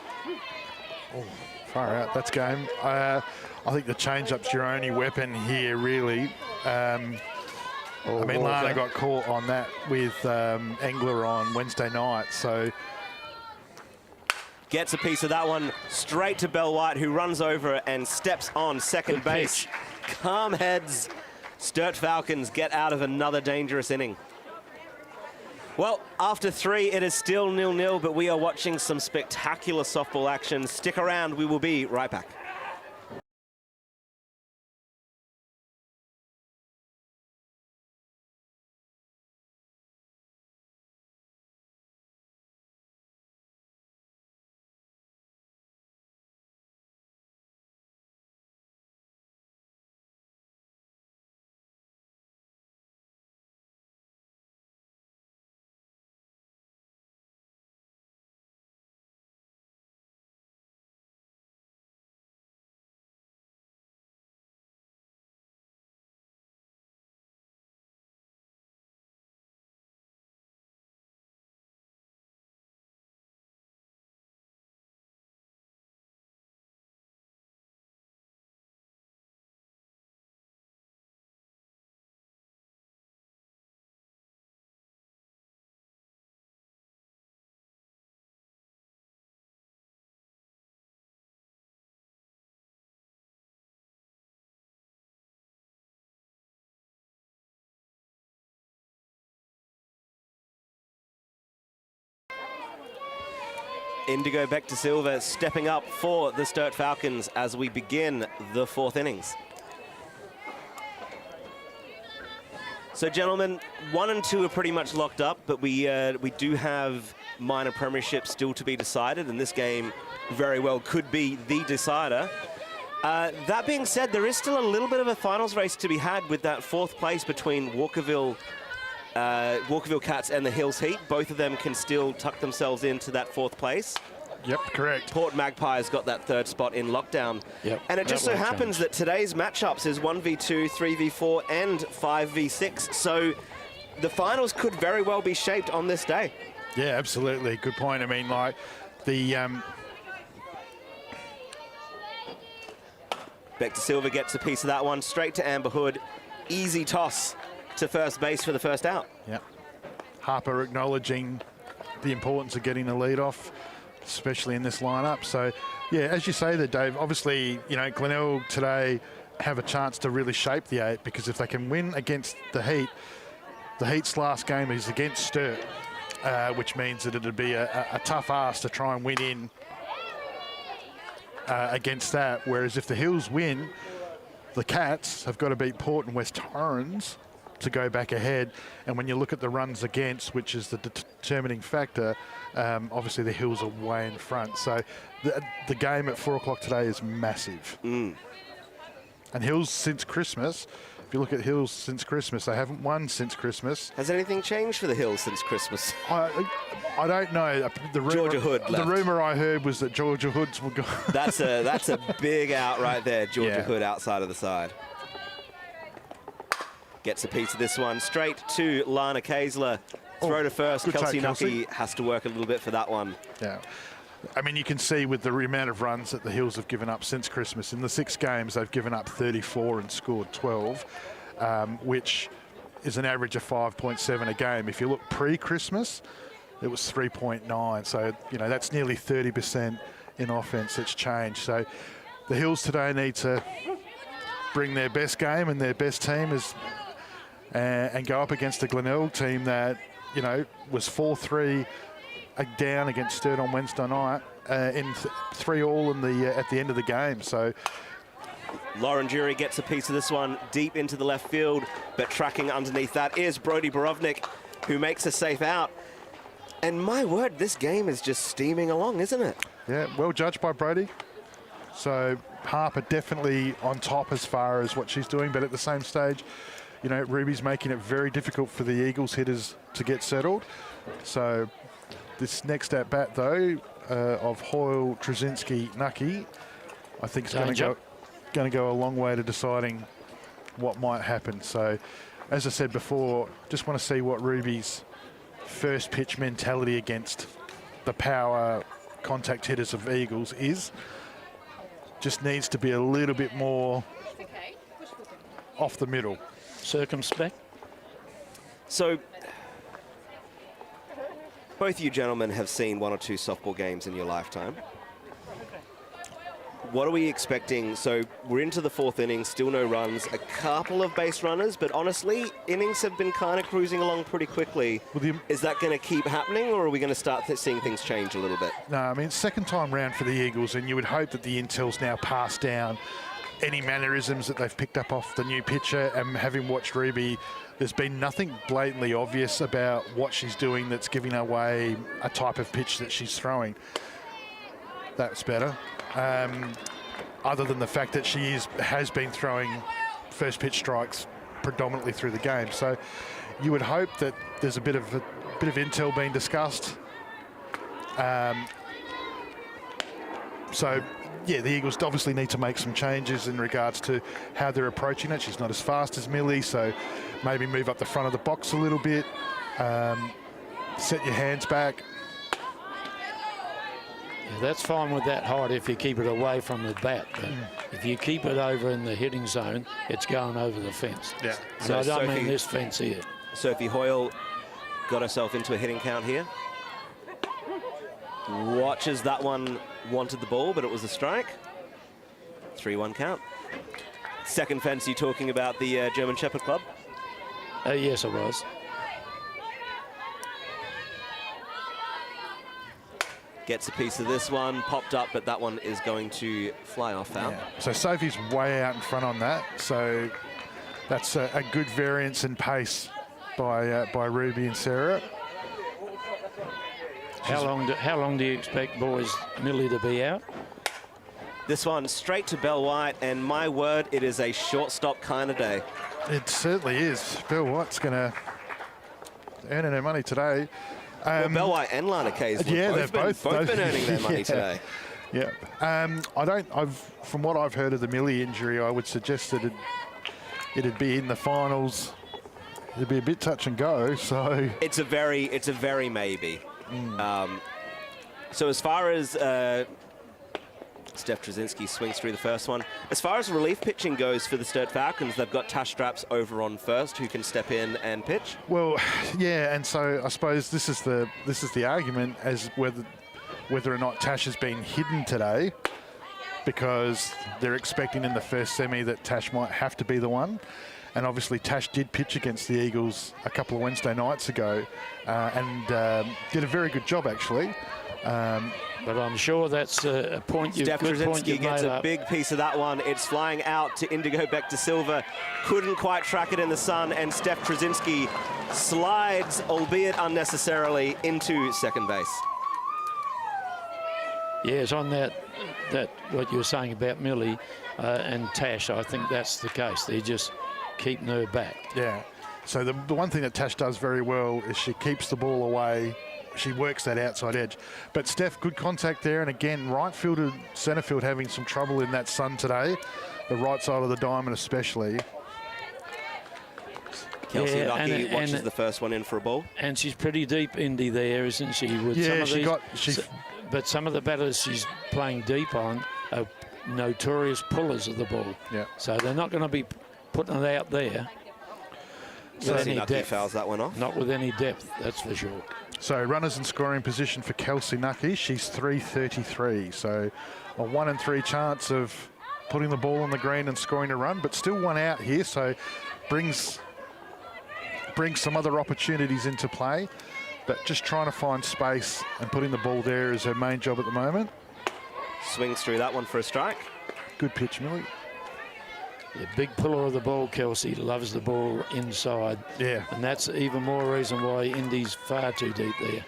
Oh, far out, that's game. I think the change-up's your only weapon here, really. I mean, Lana got caught on that with Engler on Wednesday night, so...
Gets a piece of that one straight to Bell White, who runs over and steps on second base. Calm heads. Sturt Falcons get out of another dangerous inning. Well, after 3, it is still 0-0, but we are watching some spectacular softball action. Stick around, we will be right back. Indigo back to Silva, stepping up for the Sturt Falcons as we begin the 4th innings. So, gentlemen, 1 and 2 are pretty much locked up, but we do have minor premierships still to be decided, and this game very well could be the decider. That being said, there is still a little bit of a finals race to be had with that 4th place between Walkerville Cats and the Hills Heat. Both of them can still tuck themselves into that 4th place.
Yep, correct.
Port Magpies got that 3rd spot in lockdown.
Yep,
and it just so happens that today's matchups is 1v2, 3v4, and 5v6. So the finals could very well be shaped on this day.
Yeah, absolutely. Good point. I mean, like, the...
Beck Silva gets a piece of that one. Straight to Amber Hood. Easy toss to first base for the first out.
Yeah. Harper acknowledging the importance of getting the lead off, especially in this lineup. So, yeah, as you say there, Dave, obviously, you know, Glenelg today have a chance to really shape the 8, because if they can win against the Heat's last game is against Sturt, which means that it'd be a tough ask to try and win in against that. Whereas if the Hills win, the Cats have got to beat Port and West Torrens to go back ahead. And when you look at the runs against, which is the determining factor, obviously the Hills are way in front. So the game at 4 o'clock today is massive. And Hills since Christmas, if you look at Hills since Christmas, they haven't won since Christmas.
Has anything changed for the Hills since Christmas?
I don't know.
Georgia Hood left.
The rumour I heard was that Georgia Hoods would go.
That's a big out right there. Georgia Hood outside of the side. Gets a piece of this one. Straight to Lana Kaysler. Throw to first. Kelsey Nucky has to work a little bit for that one.
Yeah. I mean, you can see with the amount of runs that the Hills have given up since Christmas. In the 6 games, they've given up 34 and scored 12, which is an average of 5.7 a game. If you look pre-Christmas, it was 3.9. So, you know, that's nearly 30% in offense that's changed. So the Hills today need to bring their best game and their best team and go up against a Glenelg team that, you know, was 4-3 down against Sturt on Wednesday night in 3-all at the end of the game. So
Lauren Jury gets a piece of this one deep into the left field, but tracking underneath that is Brody Borovnik, who makes a safe out. And my word, this game is just steaming along, isn't it?
Yeah, well judged by Brody. So Harper definitely on top as far as what she's doing, but at the same stage, you know, Ruby's making it very difficult for the Eagles hitters to get settled. So this next at bat, though, of Hoyle, Trezzinski, Nucky, I think is going to go a long way to deciding what might happen. So, as I said before, just want to see what Ruby's first pitch mentality against the power contact hitters of Eagles is. Just needs to be a little bit more off the middle.
Circumspect.
So, both you gentlemen have seen 1 or 2 softball games in your lifetime. What are we expecting? So we're into the 4th inning, still no runs, a couple of base runners, but honestly, innings have been kind of cruising along pretty quickly. Is that going to keep happening, or are we going to start seeing things change a little bit?
No, I mean, second time round for the Eagles, and you would hope that the intel's now passed down any mannerisms that they've picked up off the new pitcher. And having watched Ruby, there's been nothing blatantly obvious about what she's doing that's giving away a type of pitch that she's throwing. That's better. Other than the fact that she has been throwing first pitch strikes predominantly through the game. So you would hope that there's a bit of intel being discussed. So yeah, the Eagles obviously need to make some changes in regards to how they're approaching it. She's not as fast as Millie, so maybe move up the front of the box a little bit. Set your hands back.
Yeah, that's fine with that height if you keep it away from the bat. But if you keep it over in the hitting zone, it's going over the fence.
Yeah.
So I don't mean this fence here.
Sophie Hoyle got herself into a hitting count here. Watches that one, wanted the ball, but it was a strike. 3-1 count. Second fence, you talking about the German Shepherd Club?
Yes, I was.
Gets a piece of this one, popped up, but that one is going to fly off out.
Yeah. So Sophie's way out in front on that. So that's a good variance in pace by Ruby and Sarah.
How long do you expect boys Millie to be out?
This one straight to Bell White, and my word, it is a shortstop kind of day.
It certainly is. Bell White's going to earn her money today.
Well, Bell White and Lana Kays
they've both
been earning their money today.
Yeah. From what I've heard of the Millie injury, I would suggest that it'd be in the finals. It'd be a bit touch and go. So
it's a very maybe. So as far as Steph Tracinski swings through the first one, as far as relief pitching goes for the Sturt Falcons, they've got Tash Straps over on first, who can step in and pitch.
Well, yeah, and so I suppose this is the argument as whether or not Tash has been hidden today, because they're expecting in the first semi that Tash might have to be the one. And obviously Tash did pitch against the Eagles a couple of Wednesday nights ago and did a very good job, actually.
But I'm sure that's a point
Steph Tracinski gets a big piece of that one. It's flying out to Indigo back to Silver. Couldn't quite track it in the sun, and Steph Tracinski slides, albeit unnecessarily, into second base.
Yes, on that what you were saying about Millie and Tash, I think that's the case. They're just keeping her back.
Yeah. So the one thing that Tash does very well is she keeps the ball away. She works that outside edge. But Steph, good contact there. And again, right field and centre field having some trouble in that sun today. The right side of the diamond especially.
Kelsey Nucky watches the first one in for a ball.
And she's pretty deep, Indy, there, isn't she? With but some of the batters she's playing deep on are notorious pullers of the ball.
Yeah.
So they're not going to be putting it out there.
So Nucky fouls that one off.
Not with any depth, that's for sure.
So runners in scoring position for Kelsey Nucky. She's 333. So a 1 in 3 chance of putting the ball on the green and scoring a run, but still one out here. So brings some other opportunities into play. But just trying to find space and putting the ball there is her main job at the moment.
Swings through that one for a strike.
Good pitch, Millie.
The big puller of the ball, Kelsey, loves the ball inside.
Yeah.
And that's even more reason why Indy's far too deep there.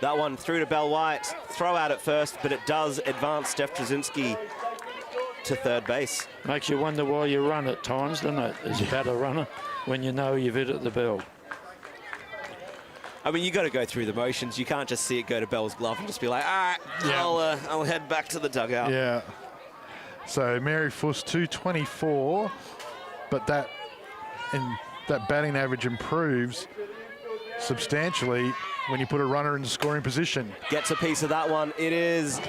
That one through to Bell White. Throw out at first, but it does advance Steph Tracinski to third base.
Makes you wonder why you run at times, doesn't it, as a batter runner, when you know you've hit at the bell.
I mean, you got to go through the motions. You can't just see it go to Bell's glove and just be like, all right, yeah. I'll head back to the dugout.
Yeah. So Mary Fuss 224, but that batting average improves substantially when you put a runner in the scoring position.
Gets a piece of that one. It is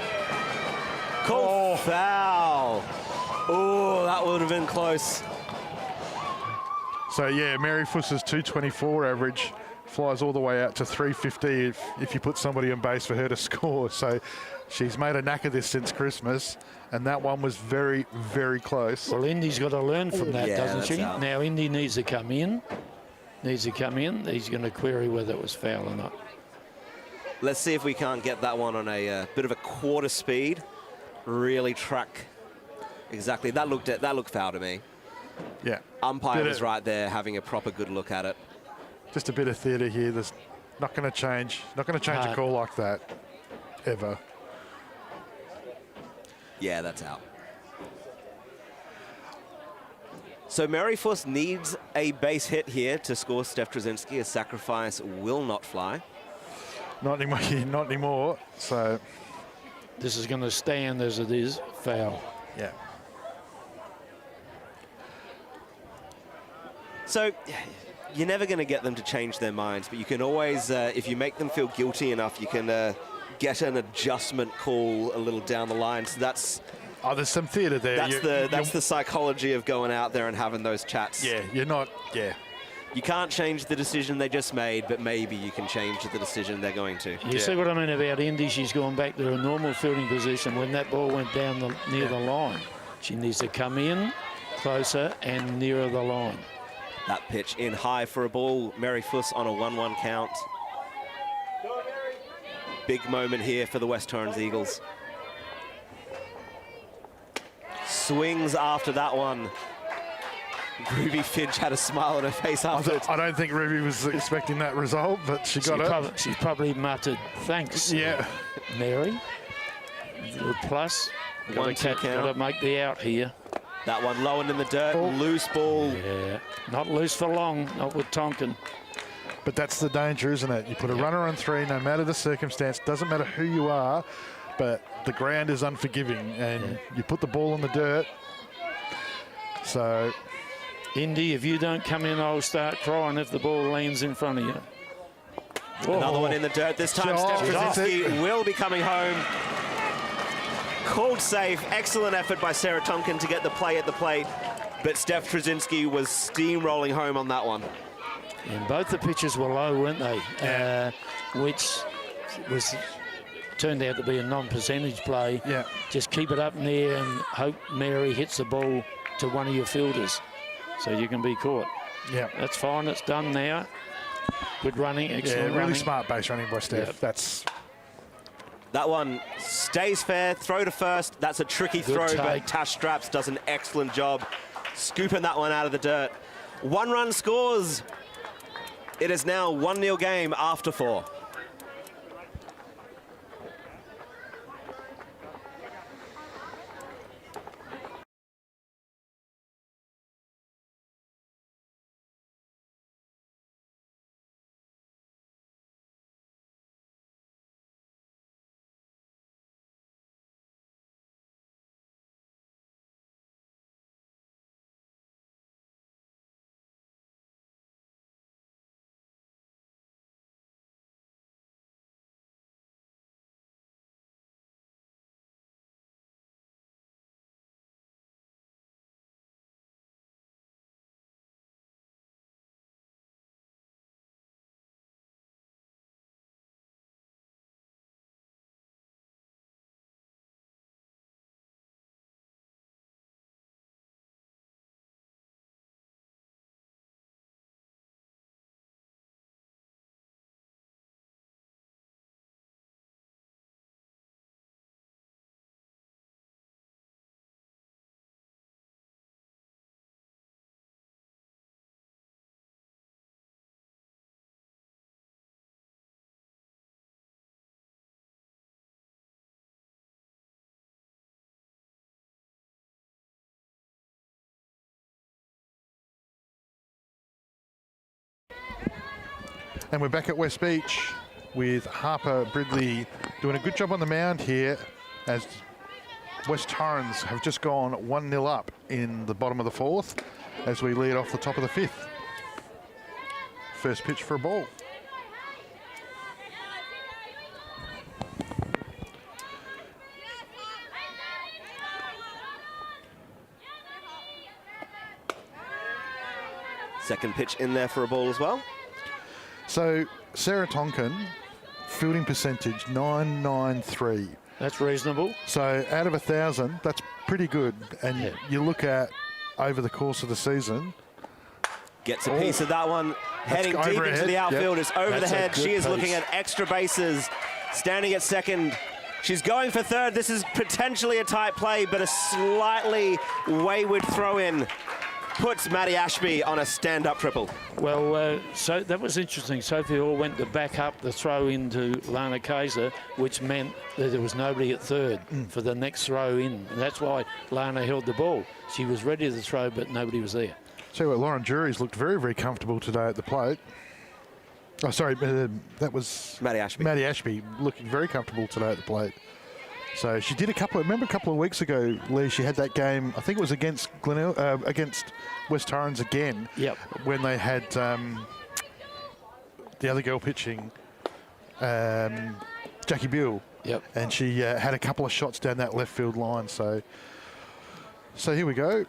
called foul. Oh, that would have been close.
So yeah, Mary Fuss's 224 average flies all the way out to 350 if you put somebody on base for her to score. So she's made a knack of this since Christmas, and that one was very, very close.
Well, Indy's got to learn from that, doesn't she?
Out.
Now Indy needs to come in. He's going to query whether it was foul or not.
Let's see if we can't get that one on a bit of a quarter speed. Really track exactly. That looked foul to me.
Yeah.
Umpire was right there having a proper good look at it.
Just a bit of theatre here. There's not going to change. Not going to change a call like that, ever.
Yeah, that's out. So Mary Fuss needs a base hit here to score Steph Tracinski. A sacrifice will not fly.
Not anymore. Not anymore. So
this is going to stand as it is. Foul.
Yeah.
So you're never going to get them to change their minds, but you can always, if you make them feel guilty enough, you can get an adjustment call a little down the line. So that's...
Oh, there's some theatre there.
That's the psychology of going out there and having those chats.
Yeah, you're not... Yeah.
You can't change the decision they just made, but maybe you can change the decision they're going to.
You see what I mean about Indy? She's gone back to her normal fielding position when that ball went down near the line. She needs to come in closer and nearer the line.
That pitch in high for a ball. Mary Fuss on a 1-1 count. Big moment here for the West Torrens Eagles. Swings after that one. Ruby Finch had a smile on her face afterwards.
I don't think Ruby was expecting that result, but she got it.
She probably muttered, thanks, Mary. Little plus. Got to make the out here.
That one low and in the dirt, loose ball.
Yeah, not loose for long, not with Tonkin.
But that's the danger, isn't it? You put a runner on 3, no matter the circumstance, doesn't matter who you are, but the ground is unforgiving, and you put the ball in the dirt. So,
Indy, if you don't come in, I'll start crying if the ball lands in front of you.
Another one in the dirt. This time, Steph Tracinski will be coming home. Called safe. Excellent effort by Sarah Tonkin to get the play at the plate, but Steph Tracinski was steamrolling home on that one.
And both the pitches were low, weren't they? Which turned out to be a non-percentage play.
Yeah.
Just keep it up in there and hope Mary hits the ball to one of your fielders so you can be caught.
Yeah.
That's fine. It's done now. Good running. Excellent running.
Really smart base running by Steph.
Yep.
That one stays fair. Throw to first. That's a tricky throw, but Tash Straps does an excellent job scooping that one out of the dirt. 1 run scores. It is now 1-0 game after 4.
And we're back at West Beach with Harper Bridley doing a good job on the mound here as West Torrens have just gone 1-0 up in the bottom of the 4th as we lead off the top of the 5th. First pitch for a ball.
Second pitch in there for a ball as well.
So Sarah Tonkin, fielding percentage 993.
That's reasonable.
So out of 1,000, that's pretty good. And you look at over the course of the season.
Gets a piece of that one, heading deep into the outfield. It's over the head. She is looking at extra bases, standing at second. She's going for third. This is potentially a tight play, but a slightly wayward throw in puts Maddie Ashby on a stand-up triple.
Well, so that was interesting. Sophie Hoyle went to back up the throw into Lana Kayser, which meant that there was nobody at third for the next throw in. And that's why Lana held the ball. She was ready to throw, but nobody was there.
So Lauren Jury's looked very, very comfortable today at the plate. Oh, sorry, that was
Maddie Ashby.
Maddie Ashby looking very comfortable today at the plate. So she did remember a couple of weeks ago, Lee, she had that game, I think it was against against West Torrens again.
Yep.
When they had the other girl pitching, Jackie Buell.
Yep.
And she had a couple of shots down that left field line. So here we go.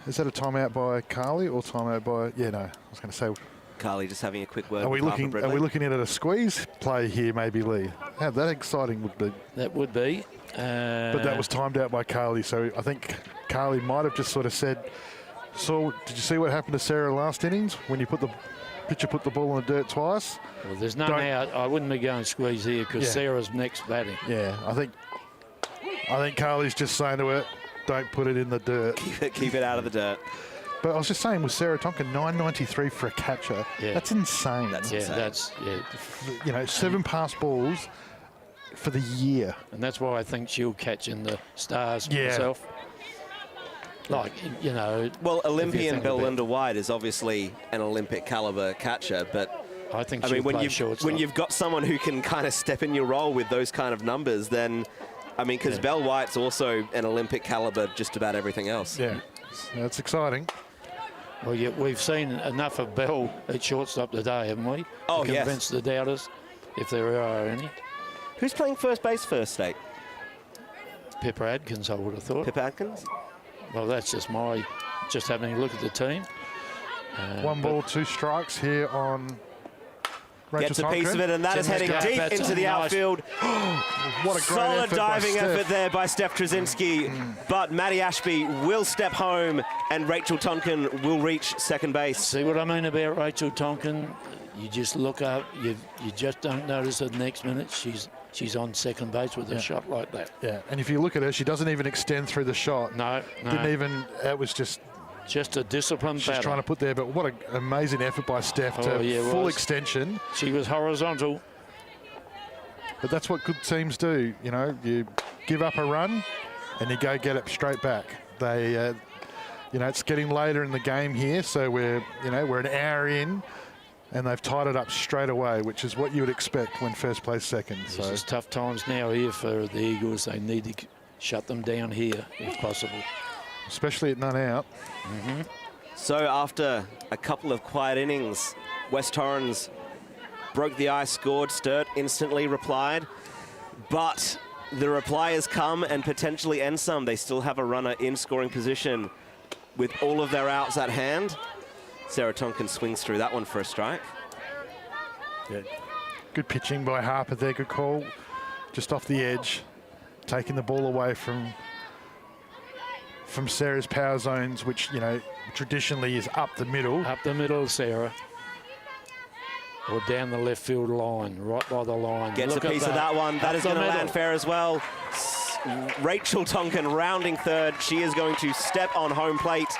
Is that a timeout by Kylie or timeout by? Yeah, no. I was going to say.
Carly just having a quick word.
Are we looking at a squeeze play here, maybe, Lee? How that exciting would be.
That would be.
But that was timed out by Carly, so I think Carly might have just sort of said, "So, did you see what happened to Sarah last innings when you put the ball in the dirt twice?"
Well, there's none out. I wouldn't be going squeeze here because Sarah's next batting.
Yeah, I think Carly's just saying to her, "Don't put it in the dirt.
Keep it out of the dirt."
But I was just saying, with Sarah Tonkin, 993 for a catcher.
Yeah.
That's insane. You know, 7 pass balls for the year.
And that's why I think she'll catch in the stars herself. Like, you know.
Well, Olympian Belinda White is obviously an Olympic caliber catcher, but
I think
when you've got someone who can kind of step in your role with those kind of numbers, then, I mean, because Belle White's also an Olympic caliber, just about everything else.
Yeah, that's exciting.
Well, yeah, we've seen enough of Belle at shortstop today, haven't we?
Oh,
to convince the doubters, if there are any.
Who's playing first base first state?
Pippa Adkins, I would have thought.
Pippa Adkins?
Well, that's just having a look at the team.
1 ball, 2 strikes here on Rachel
Gets a piece of it, and that is heading deep into the outfield.
What a great
solid diving effort there by Steph Tracinski. But Maddie Ashby will step home, and Rachel Tonkin will reach second base.
See what I mean about Rachel Tonkin? You just look up, you just don't notice her the next minute. She's on second base with a shot like that.
Yeah, and if you look at her, she doesn't even extend through the shot.
No.
Didn't even, it was just
a disciplined
she's
batter.
Trying to put there, but what an amazing effort by Steph to full extension.
She was horizontal.
But that's what good teams do, you know. You give up a run and you go get it straight back. They, you know, it's getting later in the game here, so we're an hour in, and they've tied it up straight away, which is what you would expect when first place second.
This is tough times now here for the Eagles. They need to shut them down here if possible.
Especially at none out.
So after a couple of quiet innings, West Torrens broke the ice, scored. Sturt instantly replied. But the reply has come and potentially end some. They still have a runner in scoring position with all of their outs at hand. Sarah Tonkin swings through that one for a strike.
Yeah. Good pitching by Harper there. Good call. Just off the edge, taking the ball away from Sarah's power zones, which, you know, traditionally is up the middle.
Up the middle, Sarah. Or down the left field line, right by the line.
Gets a piece of that one. That is going to land fair as well. Rachel Tonkin rounding third. She is going to step on home plate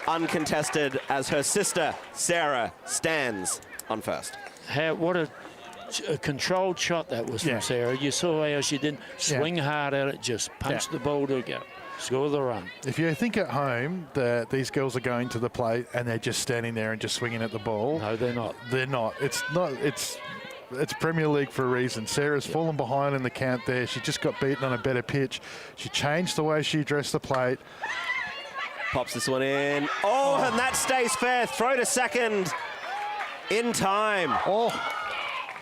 uncontested as her sister, Sarah, stands on first.
What a controlled shot that was from Sarah. You saw how she didn't swing hard at it, just punch the ball to go. Score the run.
If you think at home that these girls are going to the plate and they're just standing there and just swinging at the ball.
No, they're not.
They're not. It's Premier League for a reason. Sarah's fallen behind in the count there. She just got beaten on a better pitch. She changed the way she addressed the plate.
Pops this one in. Oh, and that stays fair. Throw to second in time.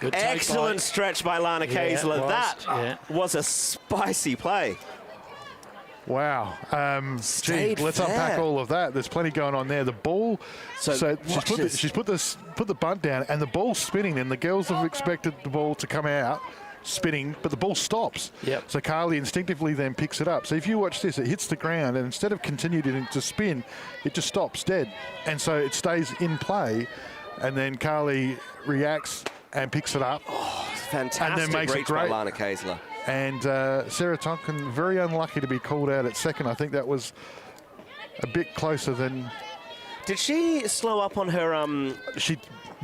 Good
excellent stretch by Lana Kaysler. That was a spicy play.
Wow. Let's unpack all of that. There's plenty going on there. The ball, so she's put the bunt down, and the ball's spinning, and the girls have expected the ball to come out spinning, but the ball stops. So Kylie instinctively then picks it up. So if you watch this, it hits the ground, and instead of continuing to spin, it just stops dead. And so it stays in play, and then Kylie reacts and picks it up.
Oh, fantastic
and then makes
reach
it great.
by Lana Kaysler.
And Sarah Tonkin, very unlucky to be called out at second. I think that was a bit closer than...
Did she slow up on her...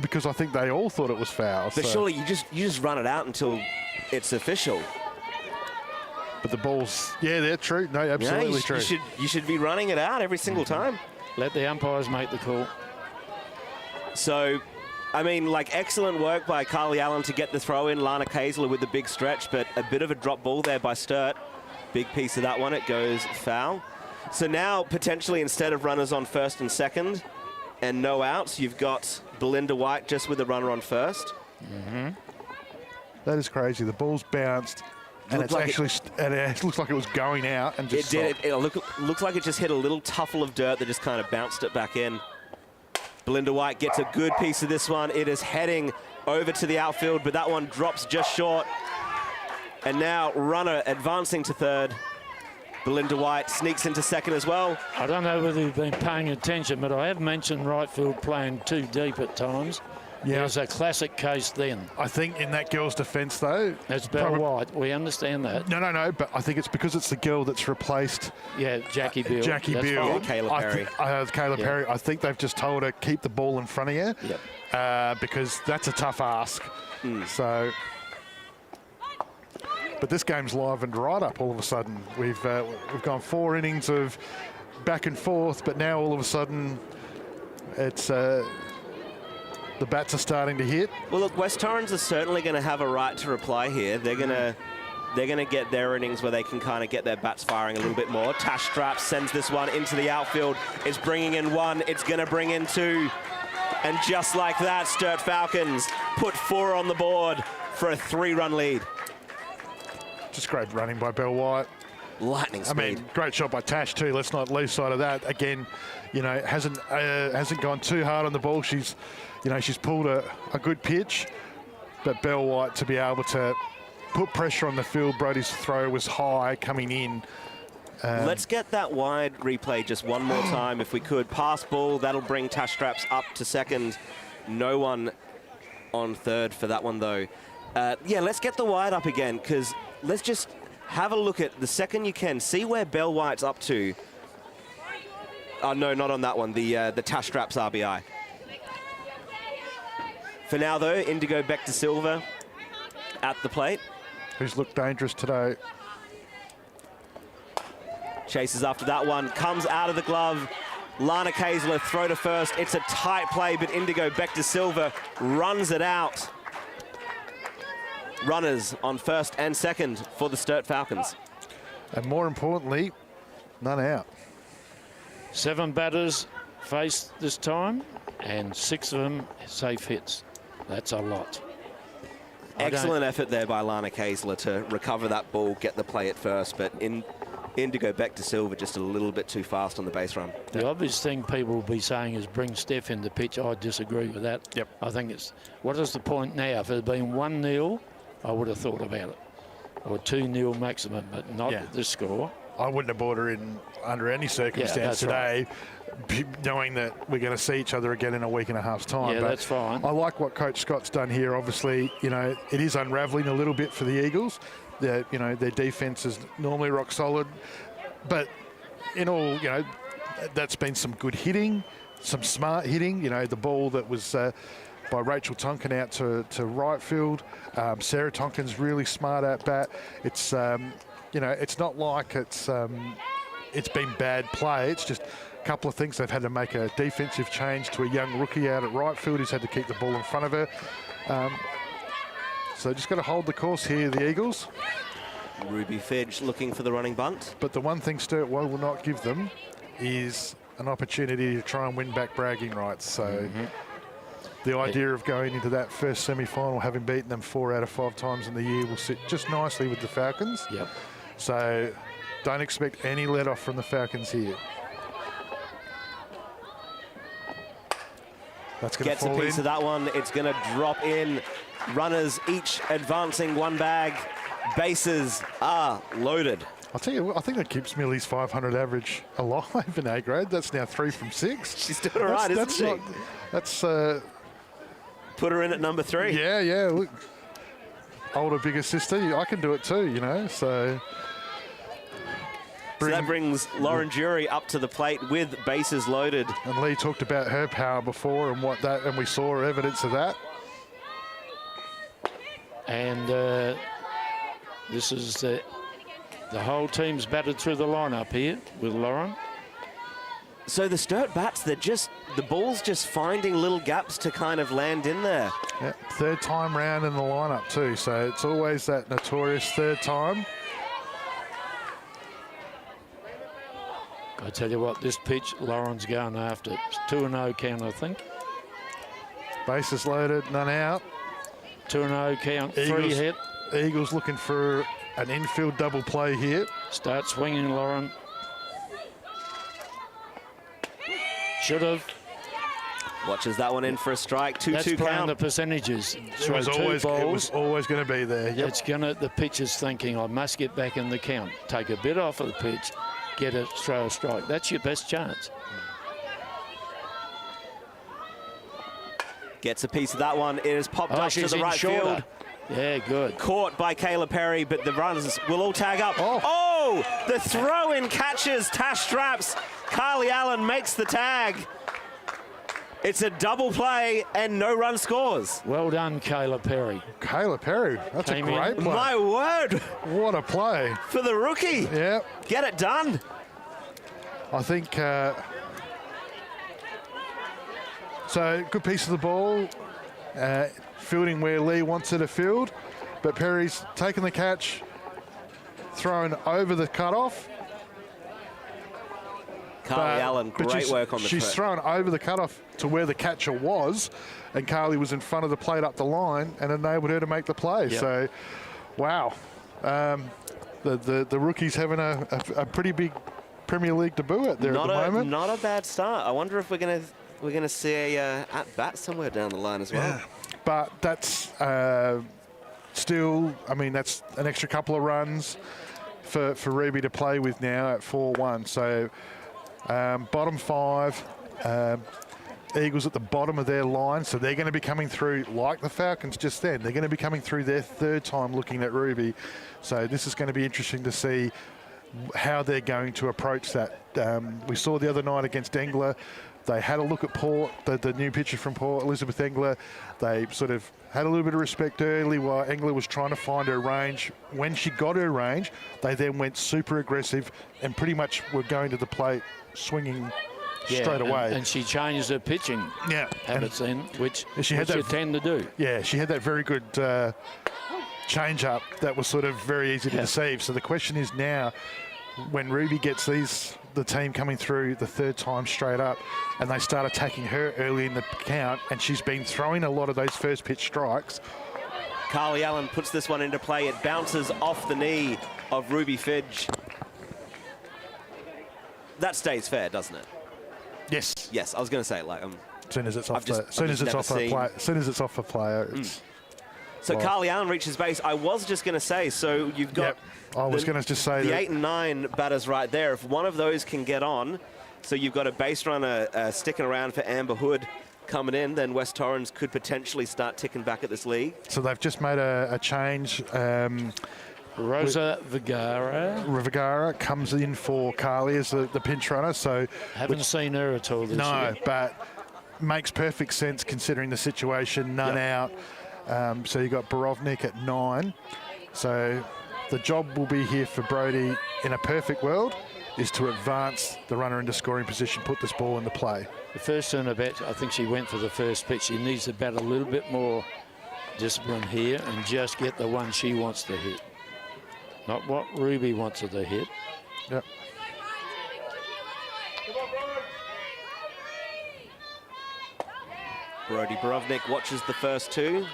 Because I think they all thought it was foul.
But surely you just run it out until it's official.
But the ball's... Yeah, they're true. No, absolutely true.
You should be running it out every single time.
Let the umpires make the call.
So... I mean, like, excellent work by Kylie Allen to get the throw in. Lana Kaysler with the big stretch, but a bit of a drop ball there by Sturt. Big piece of that one. It goes foul. So now, potentially, instead of runners on first and second and no outs, you've got Belinda White just with a runner on first.
That is crazy. The ball's bounced, and it looks like it was going out and just stopped.
It looks like it just hit a little tuffle of dirt that just kind of bounced it back in. Belinda White gets a good piece of this one. It is heading over to the outfield, but that one drops just short. And now runner advancing to third. Belinda White sneaks into second as well.
I don't know whether you've been paying attention, but I have mentioned right field playing too deep at times.
Yeah.
There's a classic case then.
I think in that girl's defence, though...
That's Belle White. We understand that.
No, but I think it's because it's the girl that's replaced...
Yeah, Jackie Beale.
Jackie Beale.
Kayla Perry.
Kayla Perry. I think they've just told her, keep the ball in front of you, because that's a tough ask. So... But this game's livened right up all of a sudden. We've gone 4 innings of back and forth, but now all of a sudden it's... the bats are starting to hit.
Well, look, West Torrens are certainly going to have a right to reply here. They're going to get their innings where they can kind of get their bats firing a little bit more. Tash Straps sends this one into the outfield. It's bringing in 1. It's going to bring in 2. And just like that, Sturt Falcons put 4 on the board for a 3-run lead.
Just great running by Belle White.
Lightning speed.
I mean, great shot by Tash too. Let's not lose sight of that. Again, you know, hasn't gone too hard on the ball. She's pulled a good pitch, but Belle White to be able to put pressure on the field. Brody's throw was high coming in.
Let's get that wide replay just one more time if we could. Pass ball, that'll bring Tash Straps up to second. No one on third for that one though. Yeah, let's get the wide up again, because let's just have a look at the second you can. See where Belle White's up to. Oh, no, not on that one. The Tash Straps RBI. For now, though, Indigo back to Silver at the plate.
Who's looked dangerous today.
Chases after that one. Comes out of the glove. Lana Kaysler throw to first. It's a tight play, but Indigo back to Silver runs it out. Runners on first and second for the Sturt Falcons.
And more importantly, none out.
7 batters faced this time, and 6 of them safe hits. That's a lot.
Excellent effort there by Lana Kaysler to recover that ball, get the play at first, but Indigo back to Silver just a little bit too fast on the base run.
The obvious thing people will be saying is bring Steph in the pitch. I disagree with that.
Yep.
I think it's, what is the point now? If it had been 1-0, I would have thought about it. Or 2-0 maximum, but not at this score.
I wouldn't have brought her in under any circumstance today, knowing that we're going to see each other again in a week and a half's time.
Yeah,
but
that's fine.
I like what Coach Scott's done here. Obviously, you know, it is unravelling a little bit for the Eagles. Their defence is normally rock solid, but in all, you know, that's been some good hitting, some smart hitting. You know, the ball that was by Rachel Tonkin out to right field. Sarah Tonkin's really smart at bat. It's you know, it's not like it's been bad play. It's just a couple of things. They've had to make a defensive change to a young rookie out at right field who's had to keep the ball in front of her. So just got to hold the course here, the Eagles.
Ruby Fidge looking for the running bunt.
But the one thing Sturt will not give them is an opportunity to try and win back bragging rights. So the idea of going into that first semi-final, having beaten them 4 out of 5 times in the year, will sit just nicely with the Falcons.
Yep.
So don't expect any let-off from the Falcons here. That's going to fall in.
Gets a piece of that one. It's going to drop in. Runners each advancing 1 bag. Bases are loaded.
I'll tell you what, I think that keeps Millie's 500 average alive in A grade. That's now 3 from 6.
She's doing all right, isn't she?
That's
put her in at number 3.
Yeah. Look, older, bigger sister. I can do it too, you know. So
that brings Lauren Jury up to the plate with bases loaded.
And Lee talked about her power before and we saw evidence of that.
And this is the whole team's batted through the lineup here with Lauren.
So the Sturt bats, the ball's just finding little gaps to kind of land in there.
Yeah, 3rd time round in the lineup too, so it's always that notorious 3rd time.
I tell you what, this pitch, Lauren's going after. It's 2-0 count, I think.
Bases loaded, none out.
2-0 count,
Eagles,
3 hit.
Eagles looking for an infield double play here.
Start swinging, Lauren. Should have.
Watches that one in for a strike. 2-2
That's
count.
playing the percentages.
It was always going to be there. Yep.
It's the pitcher's thinking, I must get back in the count. Take a bit off of the pitch, get it, throw a strike. That's your best chance.
Gets a piece of that one. It is popped up to the right field.
Yeah, good.
Caught by Kayla Perry, but the runners will all tag up. Oh, the throw-in catches Tash Straps. Kylie Allen makes the tag. It's a double play and no run scores.
Well done, Kayla Perry.
Kayla Perry, that's a great play.
My word.
What a play.
For the rookie.
Yeah.
Get it done.
I think, so good piece of the ball. Fielding where Lee wants her to field, but Perry's taken the catch, thrown over the cutoff.
Kylie Allen, great work on the
She's thrown over the cutoff to where the catcher was, and Kylie was in front of the plate up the line and enabled her to make the play.
Yep.
So, wow. The rookie's having a pretty big Premier League debut out there at the moment.
Not a bad start. I wonder if we're gonna see a at bat somewhere down the line as well.
Yeah. But that's still, I mean, that's an extra couple of runs for Ruby to play with now at 4-1. So bottom 5, Eagles at the bottom of their line. So they're going to be coming through like the Falcons just then. They're going to be coming through their 3rd time looking at Ruby. So this is going to be interesting to see how they're going to approach that. We saw the other night against Engler. They had a look at Port, the new pitcher from Port, Elizabeth Engler. They sort of had a little bit of respect early while Engler was trying to find her range. When she got her range, they then went super aggressive and pretty much were going to the plate swinging straight away.
And she changes her pitching habits in, which she tend to do. Yeah,
she had that very good change-up that was sort of very easy to deceive. So the question is now, when Ruby gets the team coming through the 3rd time straight up and they start attacking her early in the count, and she's been throwing a lot of those first pitch strikes.
Kylie Allen puts this one into play. It bounces off the knee of Ruby Fidge. That stays fair, doesn't it?
Yes.
Yes, I was going to say, like,
as soon as it's off a player, it's
so Kylie Allen reaches base. I was just going to say, so you've got
I was going to just say
the 8 and 9 batters right there. If one of those can get on, so you've got a base runner sticking around for Amber Hood coming in, then West Torrens could potentially start ticking back at this league.
So they've just made a change.
Rosa
Vergara comes in for Kylie as the pinch runner. So
haven't seen her at all this year.
No, but makes perfect sense considering the situation. None out. So you got Borovnik at 9. So the job will be here for Brodie in a perfect world is to advance the runner into scoring position, put this ball into play.
The first turn of bat, I think she went for the first pitch. She needs to bat a little bit more discipline here and just get the one she wants to hit. Not what Ruby wants her to hit.
Yep.
Brodie Borovnik watches the first 2.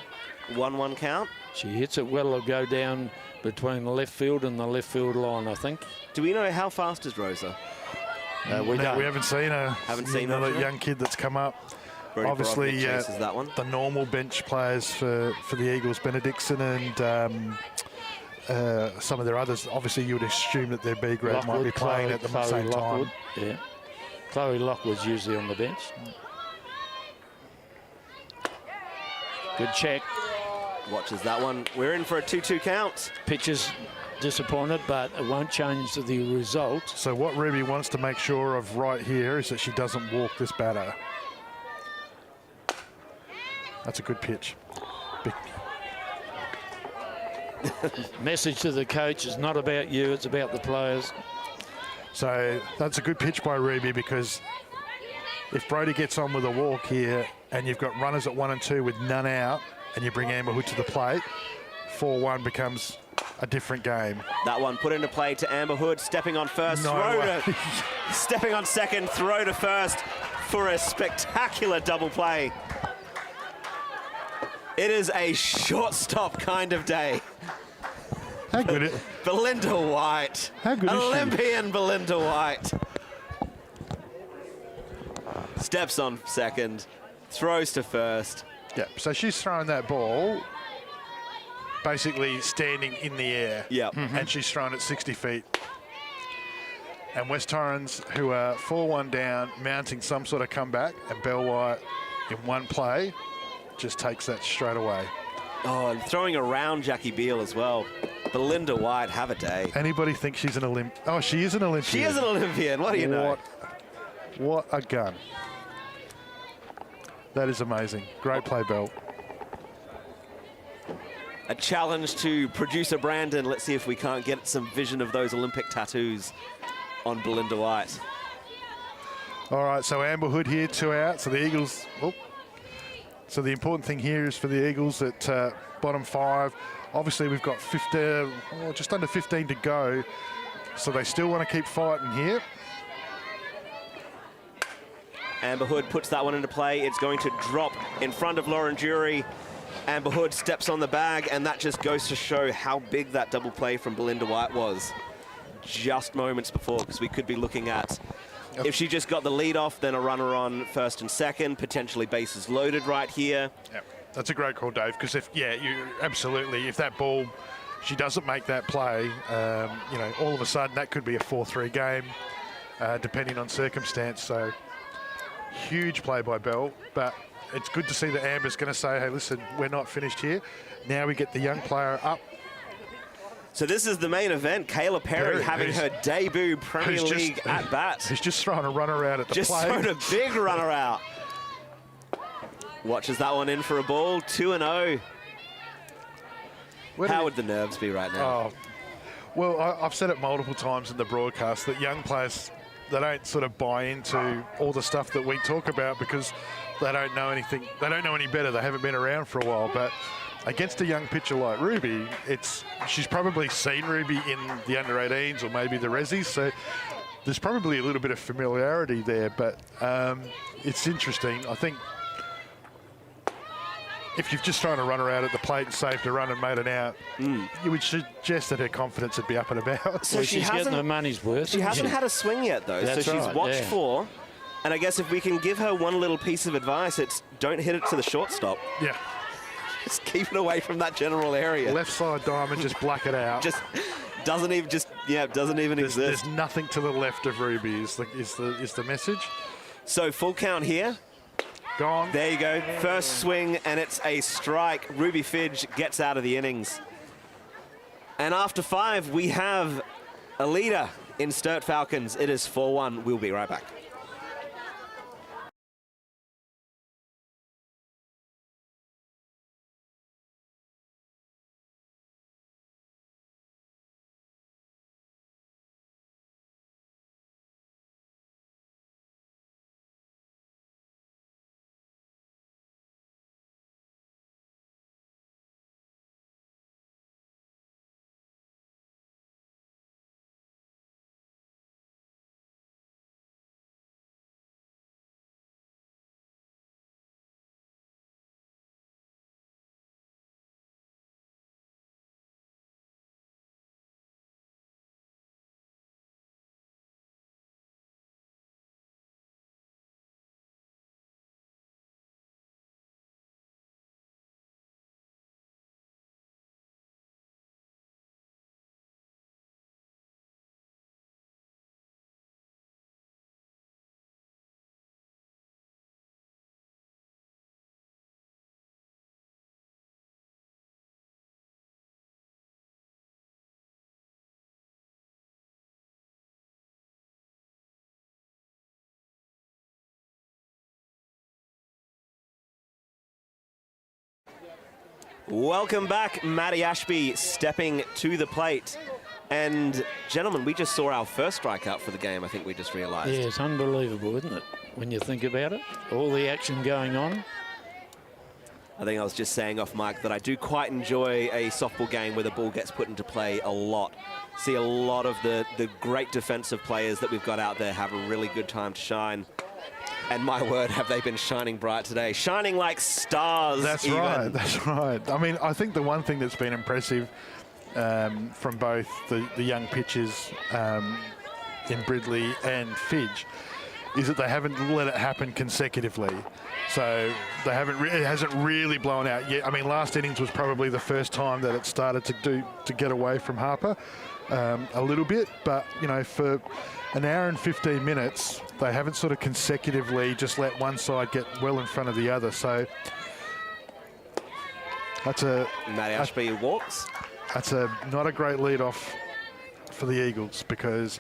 1-1 count.
She hits it well. It'll go down between the left field and the left field line, I think.
Do we know how fast is Rosa?
We haven't seen her.
Haven't seen
another young kid that's come up.
Brodie
Obviously,
that one.
The normal bench players for the Eagles, Benedictson and some of their others. Obviously, you would assume that their B grade might be playing at the same time.
Yeah, Chloe Lockwood's usually on the bench. Good check.
Watches that one. We're in for a 2-2 count.
Pitcher's disappointed, but it won't change the result.
So what Ruby wants to make sure of right here is that she doesn't walk this batter. That's a good pitch.
Message to the coach is not about you, it's about the players.
So that's a good pitch by Ruby, because if Brodie gets on with a walk here and you've got runners at 1 and 2 with none out and you bring Amber Hood to the plate, 4-1 becomes a different game.
That one put into play to Amber Hood, stepping on first, stepping on second, throw to first for a spectacular double play. It is a shortstop kind of day.
How good it?
Belinda White.
How good is she?
Olympian Belinda White. Steps on second, throws to first.
Yeah, so she's throwing that ball basically standing in the air.
Yeah.
And she's thrown it 60 feet. And West Torrens, who are 4-1 down, mounting some sort of comeback, and Bell White in one play just takes that straight away.
Oh, and throwing around Jackie Beale as well. Belinda White, have a day.
Anybody think she's an Olympian? Oh, she is an Olympian.
She is an Olympian. What do you know?
What a gun. That is amazing. Great play, Bell.
A challenge to producer Brandon. Let's see if we can't get some vision of those Olympic tattoos on Belinda White.
All right, so Amber Hood here, 2 out. So the Eagles, so the important thing here is for the Eagles at bottom 5. Obviously, we've got just under 15 to go. So they still want to keep fighting here.
Amber Hood puts that one into play. It's going to drop in front of Lauren Jury. Amber Hood steps on the bag, and that just goes to show how big that double play from Belinda White was just moments before, because we could be looking at, if she just got the lead off, then a runner on first and second, potentially bases loaded right here.
Yep. That's a great call, Dave, because if that ball, she doesn't make that play, you know, all of a sudden that could be a 4-3 game, depending on circumstance. So huge play by Bell, but it's good to see that Amber's going to say, hey, listen, we're not finished here. Now we get the young player up.
So this is the main event. Kayla Perry having her debut Premier League at bat.
He's just throwing a runner out at the plate.
Just thrown a big runner out. Watches that one in for a ball, 2-0. How would the nerves be right now?
Oh, well, I've said it multiple times in the broadcast that young players, they don't sort of buy into all the stuff that we talk about because they don't know anything. They don't know any better. They haven't been around for a while. But against a young pitcher like Ruby, she's probably seen Ruby in the under-18s or maybe the Rezzies. So there's probably a little bit of familiarity there. But it's interesting. I think if you've just thrown a runner out at the plate and saved a run and made an out, you would suggest that her confidence would be up and about.
So
she's getting her money's worth.
She hasn't had a swing yet, though.
That's
so she's
right,
watched 4. And I guess if we can give her one little piece of advice, it's don't hit it to the shortstop.
Yeah.
Just keep it away from that general area.
Left side diamond, just black it out.
Just doesn't even exist.
There's nothing to the left of Ruby is the message.
So full count here.
Gone.
There you go. First swing, and it's a strike. Ruby Fidge gets out of the innings. And after 5, we have a leader in Sturt Falcons. It is 4-1. We'll be right back. Welcome back, Matty Ashby stepping to the plate. And gentlemen, we just saw our first strikeout for the game, I think we just realized.
Yeah, it's unbelievable, isn't it, when you think about it? All the action going on.
I think I was just saying off mic that I do quite enjoy a softball game where the ball gets put into play a lot. See a lot of the great defensive players that we've got out there have a really good time to shine. And my word, have they been shining bright today. Shining like stars.
That's
even.
right, that's right. I mean, I think the one thing that's been impressive from both the young pitchers in Bridley and Fidge is that they haven't let it happen consecutively. So they haven't. It hasn't really blown out yet. I mean, last innings was probably the first time that it started to get away from Harper a little bit. But you know, for an hour and 15 minutes, they haven't sort of consecutively just let one side get well in front of the other. So
Matty Ashby walks.
That's not a great lead off for the Eagles, because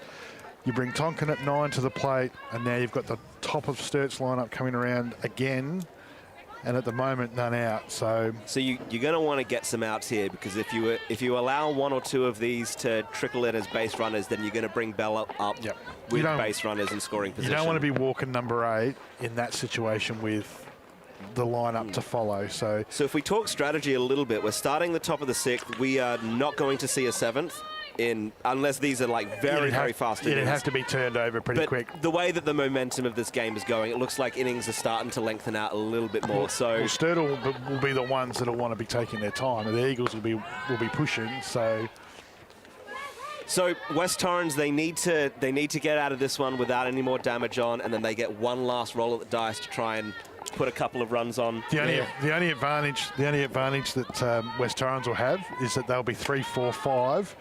you bring Tonkin at 9 to the plate, and now you've got the top of Sturt's lineup coming around again, and at the moment none out. So
you're going to want to get some outs here, because if you allow 1 or 2 of these to trickle in as base runners, then you're going to bring Bell up with base runners in scoring position.
You don't want to be walking number 8 in that situation with the lineup to follow. So
if we talk strategy a little bit, we're starting the top of the 6th. We are not going to see a 7th. Unless these are like very fast innings.
It'd have to be turned over pretty quick.
The way that the momentum of this game is going, it looks like innings are starting to lengthen out a little bit more.
Well, Sturt will be the ones that'll want to be taking their time, and the Eagles will be pushing. So
West Torrens, they need to get out of this one without any more damage on, and then they get one last roll at the dice to try and put a couple of runs on.
The only advantage that West Torrens will have is that they'll be 3, 4, 5.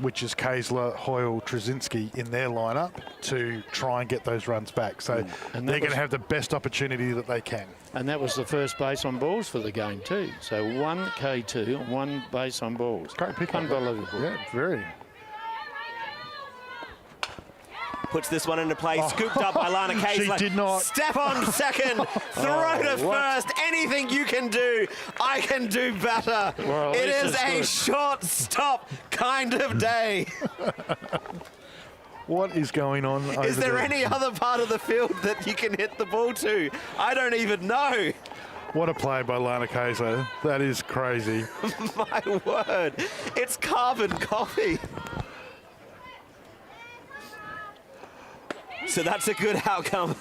Which is Kayla, Hoyle, Trezzinski in their lineup to try and get those runs back. So they're going to have the best opportunity that they can.
And that was the first base on balls for the game too. So 1 K2, 1 base on balls.
Great pick.
Unbelievable.
Yeah, very.
Puts this one into play, scooped up by Lana Kayla.
She did not.
Step on second, throw to first. Anything you can do, I can do better.
Well,
it is a short stop kind of day.
What is going on over
Is there any other part of the field that you can hit the ball to? I don't even know.
What a play by Lana Kayla. That is crazy.
My word. It's carbon coffee. So that's a good outcome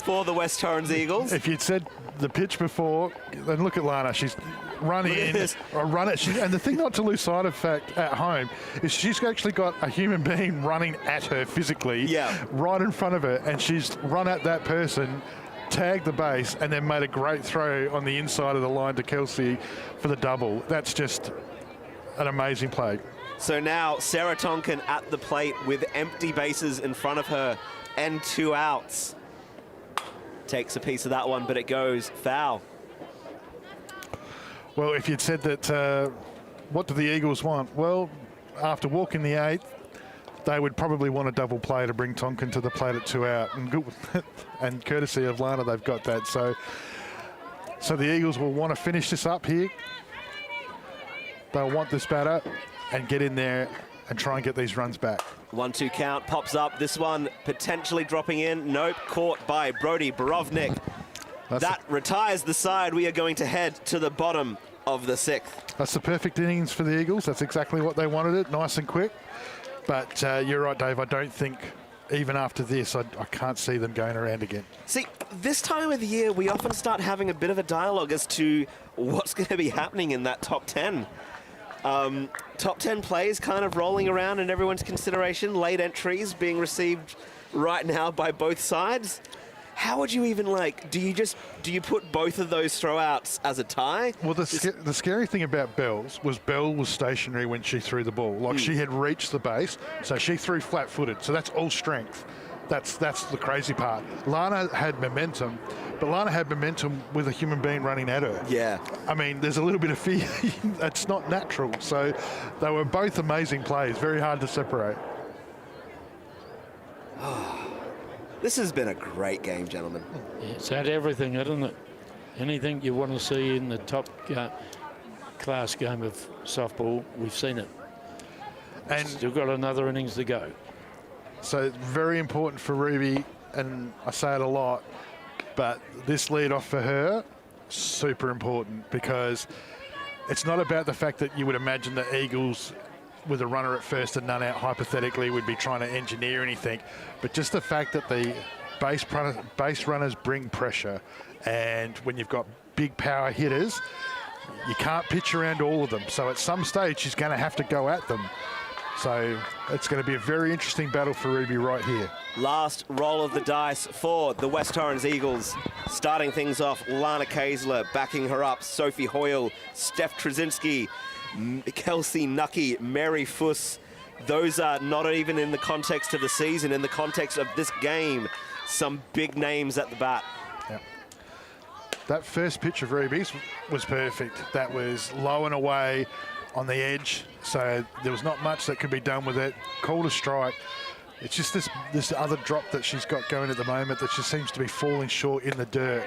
for the West Torrens Eagles.
If you'd said the pitch before, then look at Lana. She's running in, or run it. And the thing not to lose sight of fact at home is she's actually got a human being running at her physically, right in front of her, and she's run at that person, tagged the base, and then made a great throw on the inside of the line to Kelsey for the double. That's just an amazing play.
So now Sarah Tonkin at the plate with empty bases in front of her and 2 outs. Takes a piece of that one, but it goes foul.
Well, if you'd said that, what do the Eagles want? Well, after walking the 8th, they would probably want a double play to bring Tonkin to the plate at 2 out. And courtesy of Lana, they've got that. So the Eagles will want to finish this up here. They'll want this batter and get in there and try and get these runs back.
1-2 count pops up. This one potentially dropping in. Nope, caught by Brody Borovnik. That retires the side. We are going to head to the bottom of the 6th.
That's the perfect innings for the Eagles. That's exactly what they wanted it, nice and quick. But you're right, Dave. I don't think, even after this, I can't see them going around again.
See, this time of the year, we often start having a bit of a dialogue as to what's going to be happening in that top 10. Top 10 plays kind of rolling around in everyone's consideration. Late entries being received right now by both sides. How would you even do you put both of those throwouts as a tie?
Well, the scary thing about Bell was stationary when she threw the ball. She had reached the base, so she threw flat-footed. So that's all strength. That's the crazy part. Lana had momentum, but Lana had momentum with a human being running at her.
Yeah.
I mean, there's a little bit of fear. That's not natural. So they were both amazing plays. Very hard to separate.
This has been a great game, gentlemen.
Yeah, it's had everything, hasn't it? Anything you want to see in the top class game of softball, we've seen it. And still got another innings to go.
So very important for Ruby, and I say it a lot, but this lead off for her, super important, because it's not about the fact that you would imagine the Eagles with a runner at first and none out hypothetically would be trying to engineer anything, but just the fact that the base runners bring pressure, and when you've got big power hitters, you can't pitch around all of them. So at some stage, she's going to have to go at them. So it's going to be a very interesting battle for Ruby right here.
Last roll of the dice for the West Torrens Eagles. Starting things off, Lana Kayla, backing her up, Sophie Hoyle, Steph Tracinski, Kelsey Nucky, Mary Fuss. Those are not even in the context of the season, in the context of this game. Some big names at the bat.
Yeah. That first pitch of Ruby's was perfect. That was low and away on the edge, so there was not much that could be done with it. Called a strike. It's just this other drop that she's got going at the moment that just seems to be falling short in the dirt.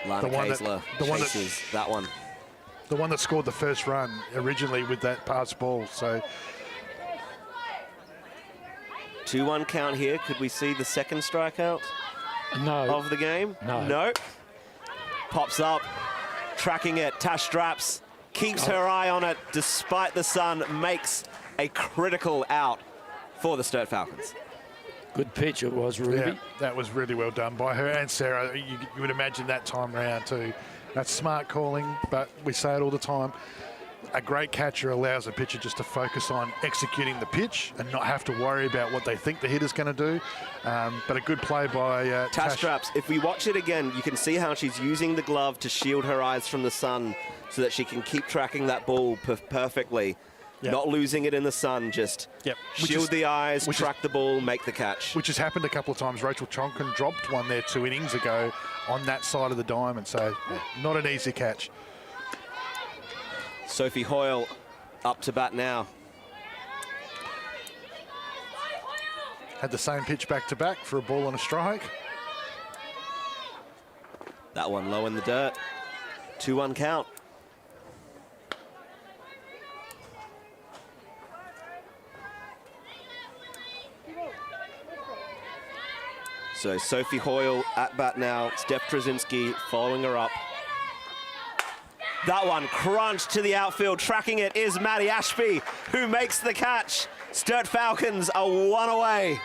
Lana Kayla chases that one.
The one that scored the first run originally with that pass ball. So
2-1 count here. Could we see the second strikeout of the game? No. Pops up, tracking it. Tash Straps keeps her eye on it despite the sun, makes a critical out for the Sturt Falcons.
Good pitch it was, Ruby.
Yeah, that was really well done by her and Sarah. You would imagine that time round too. That's smart calling, but we say it all the time. A great catcher allows a pitcher just to focus on executing the pitch and not have to worry about what they think the hitter's going to do. But a good play by
Tash Straps. If we watch it again, you can see how she's using the glove to shield her eyes from the sun so that she can keep tracking that ball perfectly. Yep. Not losing it in the sun, just shield the eyes, track the ball, make the catch. Which
has happened a couple of times. Rachel Chonkin dropped one there 2 innings ago on that side of the diamond, so not an easy catch.
Sophie Hoyle up to bat now.
Had the same pitch back-to-back for a ball and a strike.
That one low in the dirt. 2-1 count. So Sophie Hoyle at bat now. Steph Tracinski following her up. That one crunched to the outfield. Tracking it is Maddie Ashby, who makes the catch. Sturt Falcons are 1 away.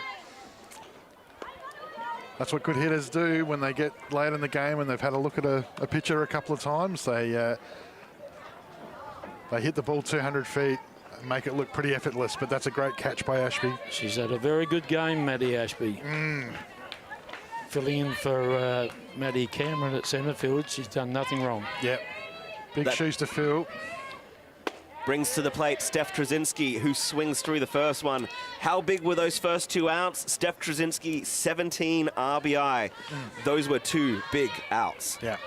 That's what good hitters do when they get late in the game and they've had a look at a pitcher a couple of times. They hit the ball 200 feet and make it look pretty effortless, but that's a great catch by Ashby.
She's had a very good game, Maddie Ashby. Filling in for Maddie Cameron at centre field. She's done nothing wrong.
Yep. Big shoes to fill.
Brings to the plate Steph Tracinski, who swings through the first one. How big were those first 2 outs? Steph Tracinski, 17 RBI. Those were 2 big outs.
Yeah.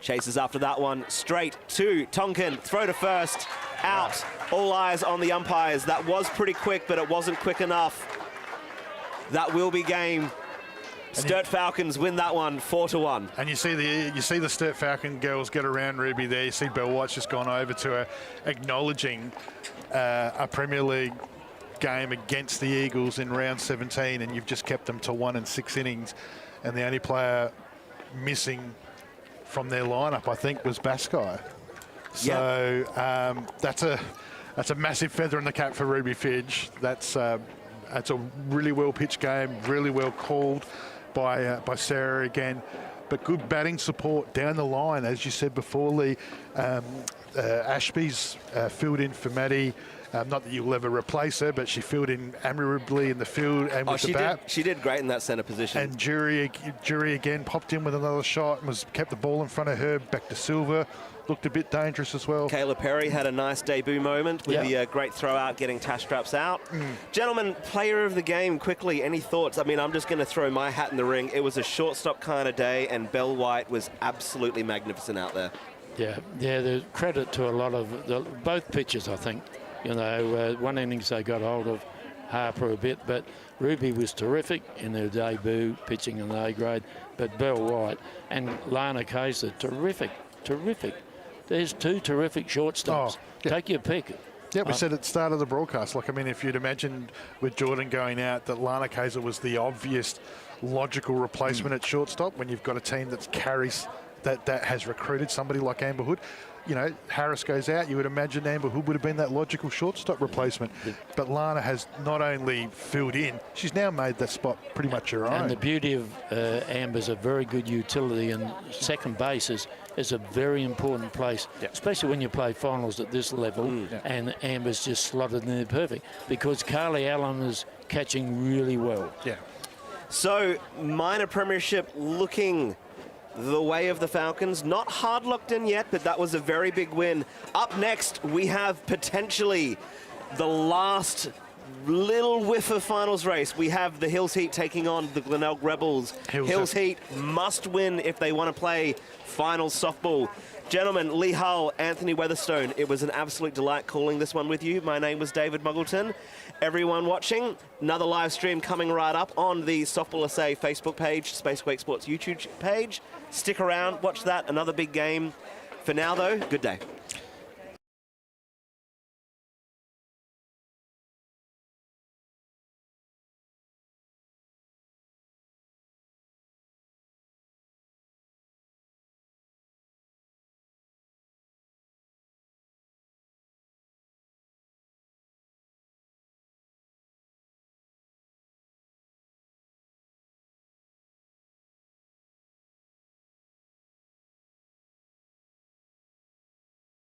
Chases after that one, straight to Tonkin. Throw to first, out. All eyes on the umpires. That was pretty quick, but it wasn't quick enough. That will be game. Sturt Falcons win that one 4-1.
And you see the Sturt Falcon girls get around Ruby there. You see Belle White's just gone over to her, acknowledging a Premier League game against the Eagles in round 17, and you've just kept them to 1 and 6 innings. And the only player missing from their lineup, I think, was Baskai. So that's a massive feather in the cap for Ruby Fidge. That's a really well pitched game, really well called by Sarah again, but good batting support down the line, as you said before, Lee. Ashby's filled in for Maddie. Not that you'll ever replace her, but she filled in admirably in the field and with the bat.
She did great in that centre position.
And Jury again popped in with another shot and kept the ball in front of her. Back to Silver. Looked a bit dangerous as well.
Kayla Perry had a nice debut moment with the great throw out, getting Tash Straps out. Gentlemen, player of the game, quickly, any thoughts? I mean, I'm just going to throw my hat in the ring. It was a shortstop kind of day, and Belle White was absolutely magnificent out there.
Yeah, the credit to a lot of both pitchers, I think. You know, one innings they got hold of Harper a bit, but Ruby was terrific in her debut, pitching in the A grade. But Belle White and Lana Kayla, terrific. There's 2 terrific shortstops. Take your pick.
Yeah, we said at the start of the broadcast, like, I mean, if you'd imagined with Jordan going out that Lana Kayla was the obvious logical replacement at shortstop when you've got a team that carries, that has recruited somebody like Amber Hood. You know, Harris goes out, you would imagine Amber Hood would have been that logical shortstop replacement. But Lana has not only filled in, she's now made that spot pretty much her own.
And the beauty of Amber's a very good utility, and second base is a very important place, especially when you play finals at this level, and Amber's just slotted in there perfect, because Kylie Allen is catching really well.
Yeah.
So, minor premiership looking the way of the Falcons. Not hard locked in yet, but that was a very big win. Up next, we have potentially the last Little whiff of finals race. We have the Hills Heat taking on the Glenelg Rebels. Hills Heat must win if they want to play finals softball. Gentlemen, Lee Hull, Anthony Weatherstone, it was an absolute delight calling this one with you. My name was David Muggleton. Everyone watching, another live stream coming right up on the Softball SA Facebook page, Space Quake Sports YouTube page. Stick around, watch that, another big game. For now, though, good day.